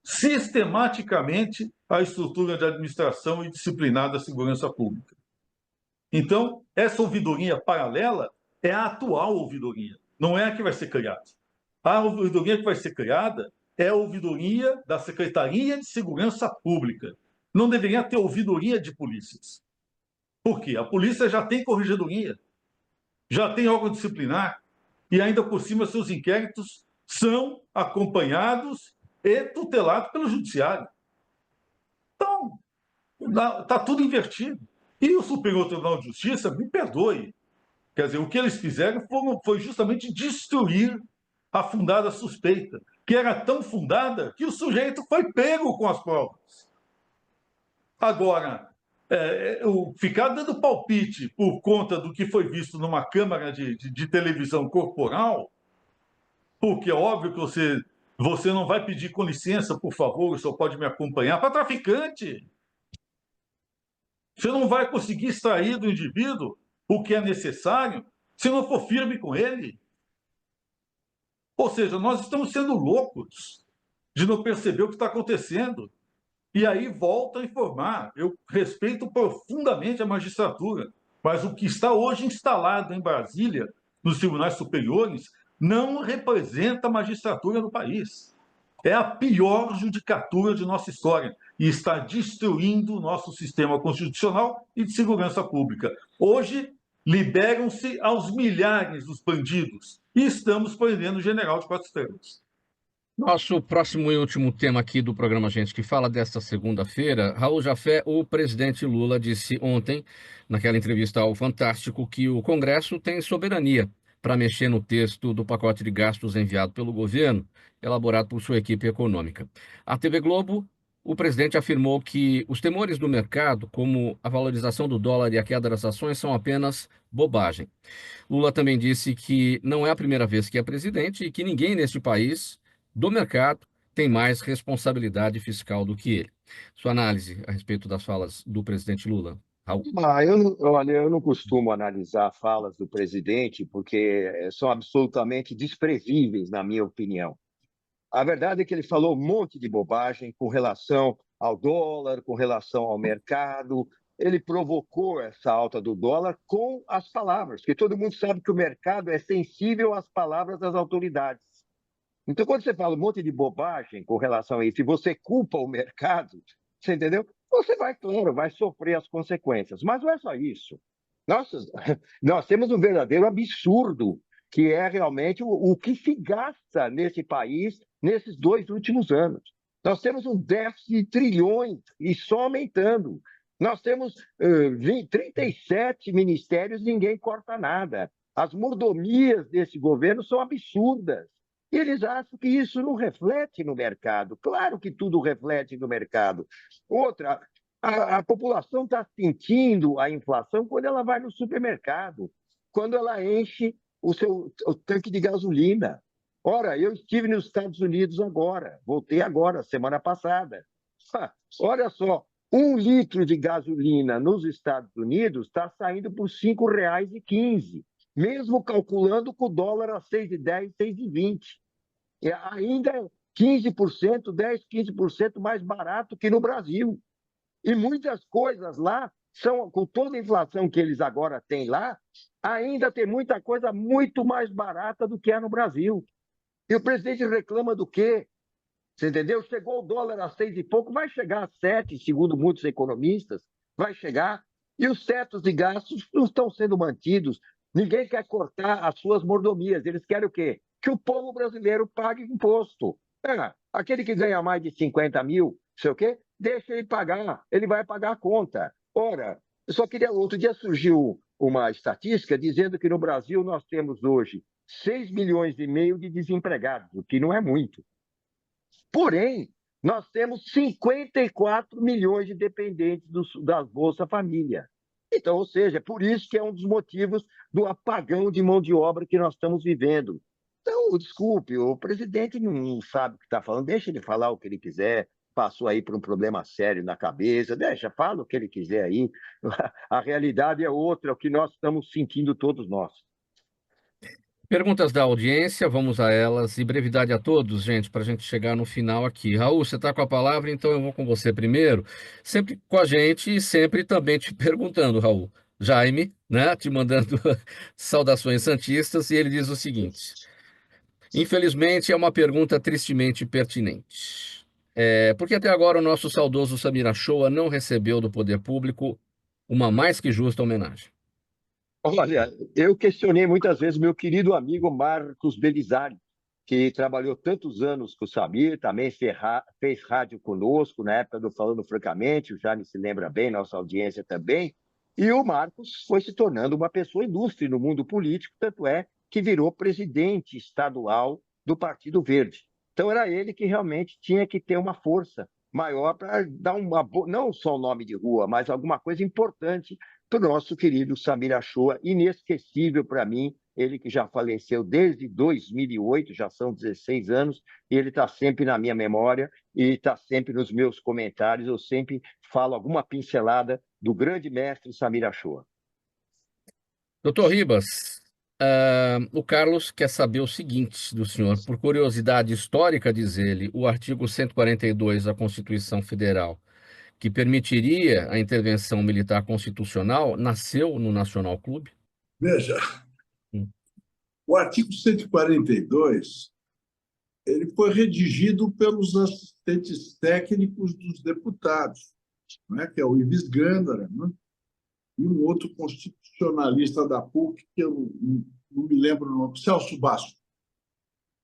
sistematicamente a estrutura de administração e disciplinar da segurança pública. Então, essa ouvidoria paralela é a atual ouvidoria, não é a que vai ser criada. A ouvidoria que vai ser criada é a ouvidoria da Secretaria de Segurança Pública. Não deveria ter ouvidoria de polícias. Por quê? A polícia já tem corregedoria, já tem órgão disciplinar, e ainda por cima seus inquéritos são acompanhados e tutelados pelo Judiciário. Então, está tudo invertido. E o Superior Tribunal de Justiça, me perdoe, quer dizer, o que eles fizeram foi justamente destruir a fundada suspeita, que era tão fundada que o sujeito foi pego com as provas. Agora, ficar dando palpite por conta do que foi visto numa câmara de televisão corporal, porque é óbvio que você não vai pedir com licença, por favor, o senhor pode me acompanhar, para traficante. Você não vai conseguir extrair do indivíduo o que é necessário se não for firme com ele. Ou seja, nós estamos sendo loucos de não perceber o que está acontecendo. E aí volto a informar, eu respeito profundamente a magistratura, mas o que está hoje instalado em Brasília, nos tribunais superiores, não representa a magistratura no país. É a pior judicatura de nossa história e está destruindo o nosso sistema constitucional e de segurança pública. Hoje, liberam-se aos milhares os bandidos e estamos prendendo o general de 4 estrelas. Nosso próximo e último tema aqui do programa Gente que Fala, desta segunda-feira, Raul Jafé, o presidente Lula disse ontem, naquela entrevista ao Fantástico, que o Congresso tem soberania para mexer no texto do pacote de gastos enviado pelo governo, elaborado por sua equipe econômica. À TV Globo, o presidente afirmou que os temores do mercado, como a valorização do dólar e a queda das ações, são apenas bobagem. Lula também disse que não é a primeira vez que é presidente e que ninguém neste país, do mercado, tem mais responsabilidade fiscal do que ele. Sua análise a respeito das falas do presidente Lula, Raul? Olha, eu não costumo analisar falas do presidente porque são absolutamente desprezíveis, na minha opinião. A verdade é que ele falou um monte de bobagem com relação ao dólar, com relação ao mercado. Ele provocou essa alta do dólar com as palavras, porque todo mundo sabe que o mercado é sensível às palavras das autoridades. Então, quando você fala um monte de bobagem com relação a isso, e você culpa o mercado, você entendeu? Você vai, claro, vai sofrer as consequências. Mas não é só isso. Nossa, nós temos um verdadeiro absurdo, que é realmente o que se gasta nesse país nesses 2 últimos anos. Nós temos um déficit de trilhões e só aumentando. Nós temos 37 ministérios e ninguém corta nada. As mordomias desse governo são absurdas. E eles acham que isso não reflete no mercado. Claro que tudo reflete no mercado. Outra, a população está sentindo a inflação quando ela vai no supermercado, quando ela enche o tanque de gasolina. Ora, eu estive nos Estados Unidos agora, voltei agora, semana passada. Olha só, 1 litro de gasolina nos Estados Unidos está saindo por R$ 5,15, mesmo calculando com o dólar a 6,10, 6,20. É ainda 15%, 10, 15% mais barato que no Brasil. E muitas coisas lá são, com toda a inflação que eles agora têm lá, ainda tem muita coisa muito mais barata do que é no Brasil. E o presidente reclama do quê? Você entendeu? Chegou o dólar a 6 e pouco, vai chegar a 7, segundo muitos economistas, vai chegar. E os tetos de gastos não estão sendo mantidos. Ninguém quer cortar as suas mordomias. Eles querem o quê? Que o povo brasileiro pague imposto. Aquele que ganha mais de 50 mil, sei o quê, deixa ele pagar, ele vai pagar a conta. Ora, eu só queria. Outro dia surgiu uma estatística dizendo que no Brasil nós temos hoje 6,5 milhões de desempregados, o que não é muito. Porém, nós temos 54 milhões de dependentes das Bolsa Família. Então, ou seja, por isso que é um dos motivos do apagão de mão de obra que nós estamos vivendo. Então, desculpe, o presidente não sabe o que está falando, deixa ele falar o que ele quiser, passou aí por um problema sério na cabeça, deixa, fala o que ele quiser aí. A realidade é outra, é o que nós estamos sentindo todos nós. Perguntas da audiência, vamos a elas. E brevidade a todos, gente, para a gente chegar no final aqui. Raul, você está com a palavra, então eu vou com você primeiro. Sempre com a gente e sempre também te perguntando, Raul. Jaime, né, te mandando saudações santistas, e ele diz o seguinte: infelizmente é uma pergunta tristemente pertinente. Porque até agora o nosso saudoso Samir Achoa não recebeu do poder público uma mais que justa homenagem. Olha, eu questionei muitas vezes meu querido amigo Marcos Belizari, que trabalhou tantos anos com o Samir, também fez rádio conosco na época do Falando Francamente, o Jaime se lembra bem, nossa audiência também, e o Marcos foi se tornando uma pessoa ilustre no mundo político, tanto é que virou presidente estadual do Partido Verde. Então era ele que realmente tinha que ter uma força maior para dar não só o nome de rua, mas alguma coisa importante para o nosso querido Samir Achoa, inesquecível para mim, ele que já faleceu desde 2008, já são 16 anos, e ele está sempre na minha memória e está sempre nos meus comentários, eu sempre falo alguma pincelada do grande mestre Samir Achoa. Doutor Ribas, o Carlos quer saber o seguinte do senhor, por curiosidade histórica, diz ele, o artigo 142 da Constituição Federal, que permitiria a intervenção militar constitucional, nasceu no Nacional Clube? Veja, o artigo 142 ele foi redigido pelos assistentes técnicos dos deputados, né, que é o Ives Gândara, né, e um outro constitucionalista da PUC, que eu não me lembro o nome, Celso Basso.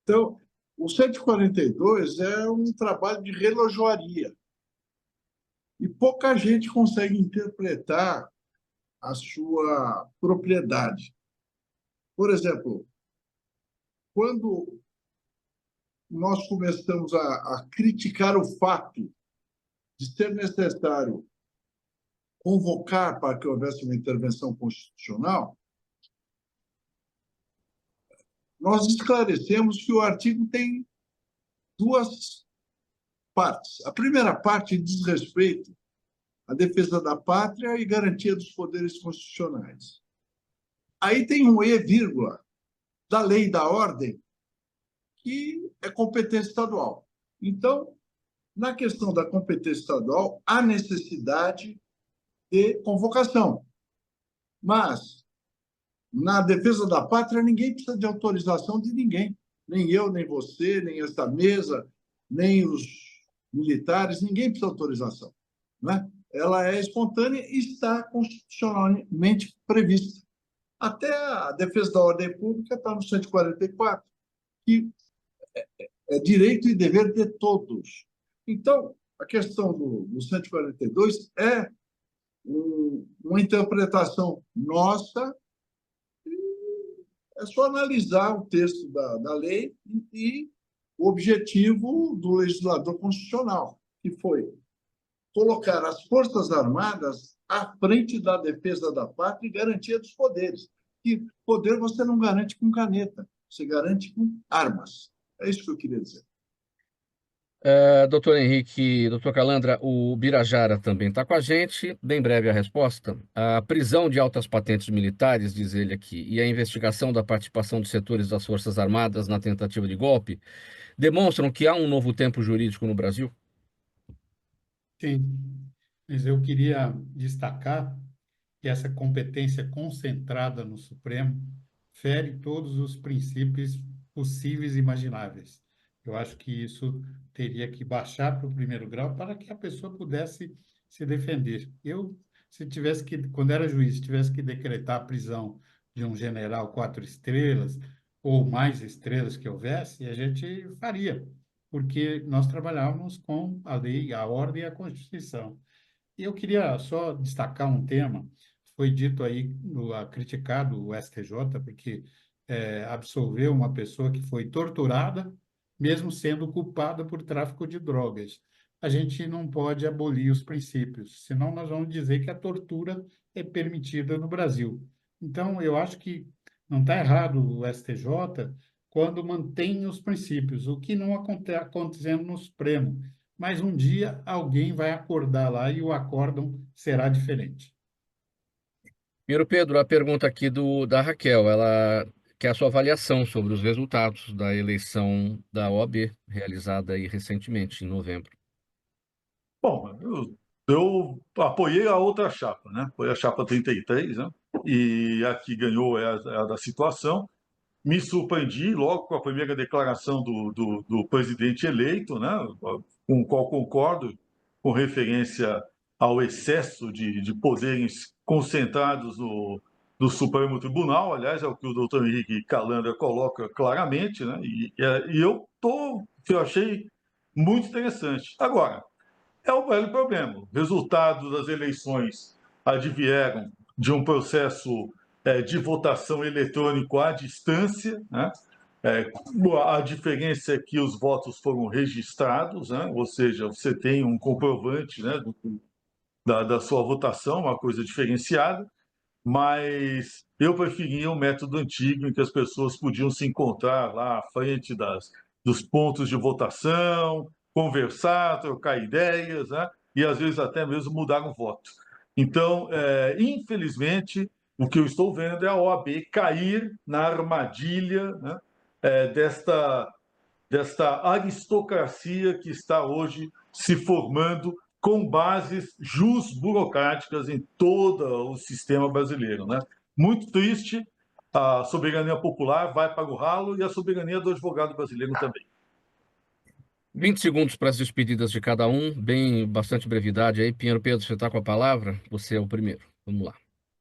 Então, o 142 é um trabalho de relojoaria. E pouca gente consegue interpretar a sua propriedade. Por exemplo, quando nós começamos a criticar o fato de ser necessário convocar para que houvesse uma intervenção constitucional, nós esclarecemos que o artigo tem duas partes. A primeira parte diz respeito à defesa da pátria e garantia dos poderes constitucionais. Aí tem um e, vírgula, da lei e da ordem, que é competência estadual. Então, na questão da competência estadual, há necessidade de convocação. Mas, na defesa da pátria, ninguém precisa de autorização de ninguém. Nem eu, nem você, nem esta mesa, nem os militares, ninguém precisa de autorização. Né? Ela é espontânea e está constitucionalmente prevista. Até a defesa da ordem pública está no 144, que é direito e dever de todos. Então, a questão do 142 é uma interpretação nossa. É só analisar o texto da lei e o objetivo do legislador constitucional, que foi colocar as Forças Armadas à frente da defesa da pátria e garantia dos poderes. E poder você não garante com caneta, você garante com armas. É isso que eu queria dizer. Doutor Henrique, doutor Calandra, o Birajara também está com a gente. Bem breve a resposta. A prisão de altas patentes militares, diz ele aqui, e a investigação da participação de setores das Forças Armadas na tentativa de golpe demonstram que há um novo tempo jurídico no Brasil? Sim, mas eu queria destacar que essa competência concentrada no Supremo fere todos os princípios possíveis e imagináveis. Eu acho que isso teria que baixar para o primeiro grau para que a pessoa pudesse se defender. Eu, se tivesse que, quando era juiz, tivesse que decretar a prisão de um general 4 estrelas ou mais estrelas que houvesse, a gente faria, porque nós trabalhávamos com a lei, a ordem e a Constituição. E eu queria só destacar um tema, foi dito aí, criticado o STJ, porque absolveu uma pessoa que foi torturada, mesmo sendo culpada por tráfico de drogas. A gente não pode abolir os princípios, senão nós vamos dizer que a tortura é permitida no Brasil. Então, eu acho que não está errado o STJ quando mantém os princípios, o que não acontecendo no Supremo. Mas um dia alguém vai acordar lá e o acórdão será diferente. Primeiro, Pedro, a pergunta aqui da Raquel, ela quer a sua avaliação sobre os resultados da eleição da OAB, realizada aí recentemente, em novembro. Bom, eu apoiei a outra chapa, né? Foi a chapa 33, né? E a que ganhou é a da situação. Me surpreendi logo com a primeira declaração do presidente eleito, né? Com o qual concordo, com referência ao excesso de poderes concentrados no Supremo Tribunal. Aliás, é o que o doutor Henrique Calandra coloca claramente, né? E eu achei muito interessante. Agora, é o velho problema. O resultado das eleições advieram de um processo de votação eletrônico à distância, né? A diferença é que os votos foram registrados, né? Ou seja, você tem um comprovante, né, da sua votação, uma coisa diferenciada, mas eu preferia o método antigo em que as pessoas podiam se encontrar lá à frente dos pontos de votação, conversar, trocar ideias, né? E às vezes até mesmo mudar o voto. Então, infelizmente, o que eu estou vendo é a OAB cair na armadilha, né, desta aristocracia que está hoje se formando com bases burocráticas em todo o sistema brasileiro, né? Muito triste, a soberania popular vai para o ralo e a soberania do advogado brasileiro também. 20 segundos para as despedidas de cada um, bastante brevidade aí. Pinheiro Pedro, você está com a palavra? Você é o primeiro. Vamos lá.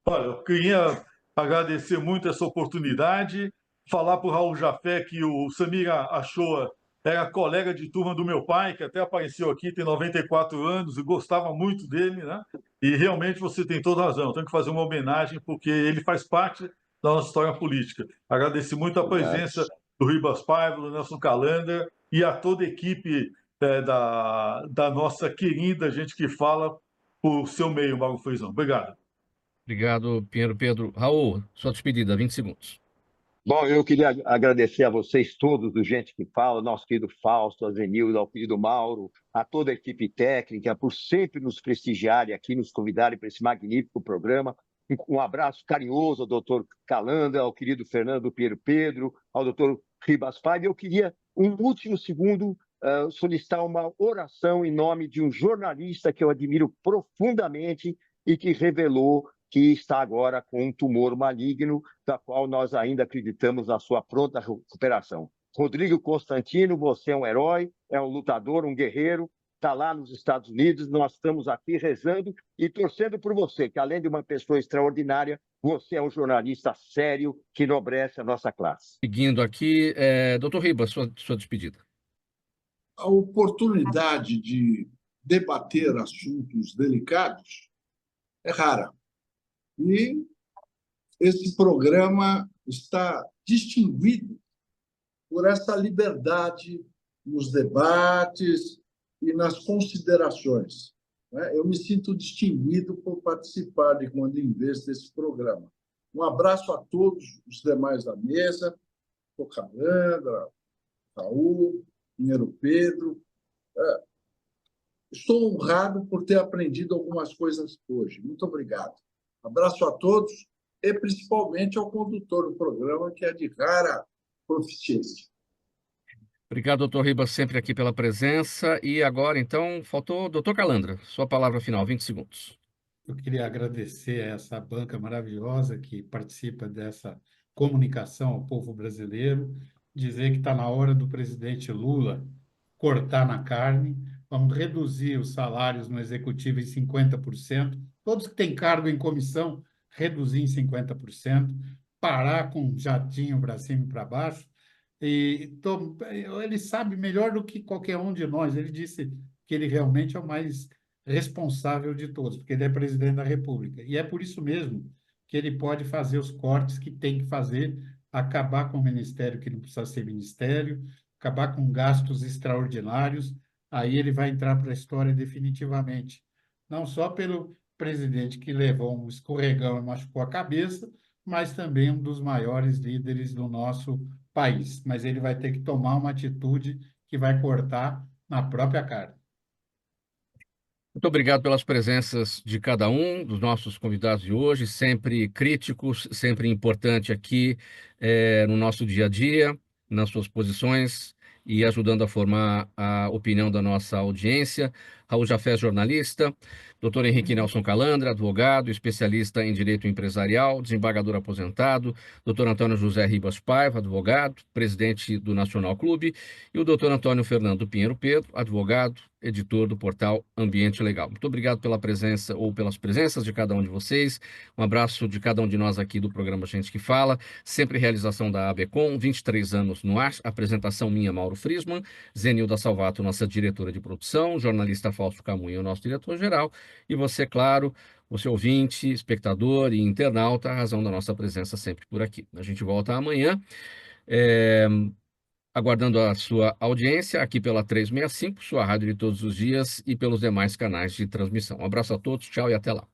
Olha, eu queria agradecer muito essa oportunidade, falar para o Raul Jafé que o Samir Achoa era colega de turma do meu pai, que até apareceu aqui, tem 94 anos e gostava muito dele, né? E realmente você tem toda razão, tenho que fazer uma homenagem porque ele faz parte da nossa história política. Agradeço muito a presença do Ribas Paiva, do Nelson Calandra e a toda a equipe da nossa querida gente que fala por seu meio, Mauro Frisão. Obrigado. Obrigado, Pinheiro Pedro. Raul, sua despedida, 20 segundos. Bom, eu queria agradecer a vocês todos do Gente que Fala, nosso querido Fausto, a Zenilda, ao querido Mauro, a toda a equipe técnica, por sempre nos prestigiarem aqui, nos convidarem para esse magnífico programa. Um abraço carinhoso ao doutor Calandra, ao querido Fernando Pinheiro Pedro, ao doutor Ribas Paiva. Eu queria, um último segundo, solicitar uma oração em nome de um jornalista que eu admiro profundamente e que revelou que está agora com um tumor maligno, da qual nós ainda acreditamos na sua pronta recuperação. Rodrigo Constantino, você é um herói, é um lutador, um guerreiro, está lá nos Estados Unidos, nós estamos aqui rezando e torcendo por você, que além de uma pessoa extraordinária, você é um jornalista sério que enobrece a nossa classe. Seguindo aqui, doutor Ribas, sua despedida. A oportunidade de debater assuntos delicados é rara. E esse programa está distinguido por essa liberdade nos debates e nas considerações. Eu me sinto distinguido por participar de quando em vez desse programa. Um abraço a todos os demais da mesa, Calandra, Raul, Pinheiro Pedro. Estou honrado por ter aprendido algumas coisas hoje. Muito obrigado. Abraço a todos e principalmente ao condutor do programa, que é de rara proficiência. Obrigado, doutor Ribas, sempre aqui pela presença. E agora, então, faltou o doutor Calandra. Sua palavra final, 20 segundos. Eu queria agradecer a essa banca maravilhosa que participa dessa comunicação ao povo brasileiro, dizer que está na hora do presidente Lula cortar na carne, vamos reduzir os salários no executivo em 50%, todos que têm cargo em comissão, reduzir em 50%, parar com jatinho para cima e para baixo. Ele sabe melhor do que qualquer um de nós. Ele disse que ele realmente é o mais responsável de todos, porque ele é presidente da República. E é por isso mesmo que ele pode fazer os cortes que tem que fazer, acabar com o ministério que não precisa ser ministério, acabar com gastos extraordinários. Aí ele vai entrar para a história definitivamente. Não só pelo presidente que levou um escorregão e machucou a cabeça, mas também um dos maiores líderes do nosso país. Mas ele vai ter que tomar uma atitude que vai cortar na própria carne. Muito obrigado pelas presenças de cada um dos nossos convidados de hoje, sempre críticos, sempre importante aqui no nosso dia a dia, nas suas posições e ajudando a formar a opinião da nossa audiência. Raul Jafé, jornalista, doutor Henrique Nelson Calandra, advogado, especialista em direito empresarial, desembargador aposentado, doutor Antônio José Ribas Paiva, advogado, presidente do Nacional Clube, e o doutor Antônio Fernando Pinheiro Pedro, advogado, editor do portal Ambiente Legal. Muito obrigado pela presença ou pelas presenças de cada um de vocês. Um abraço de cada um de nós aqui do programa Gente que Fala, sempre realização da ABCom, 23 anos no ar, apresentação minha, Mauro Friesman, Zenilda Salvato, nossa diretora de produção, jornalista Fausto Camunha, o nosso diretor-geral, e você, claro, você ouvinte, espectador e internauta, a razão da nossa presença sempre por aqui. A gente volta amanhã, aguardando a sua audiência aqui pela 365, sua rádio de todos os dias, e pelos demais canais de transmissão. Um abraço a todos, tchau e até lá.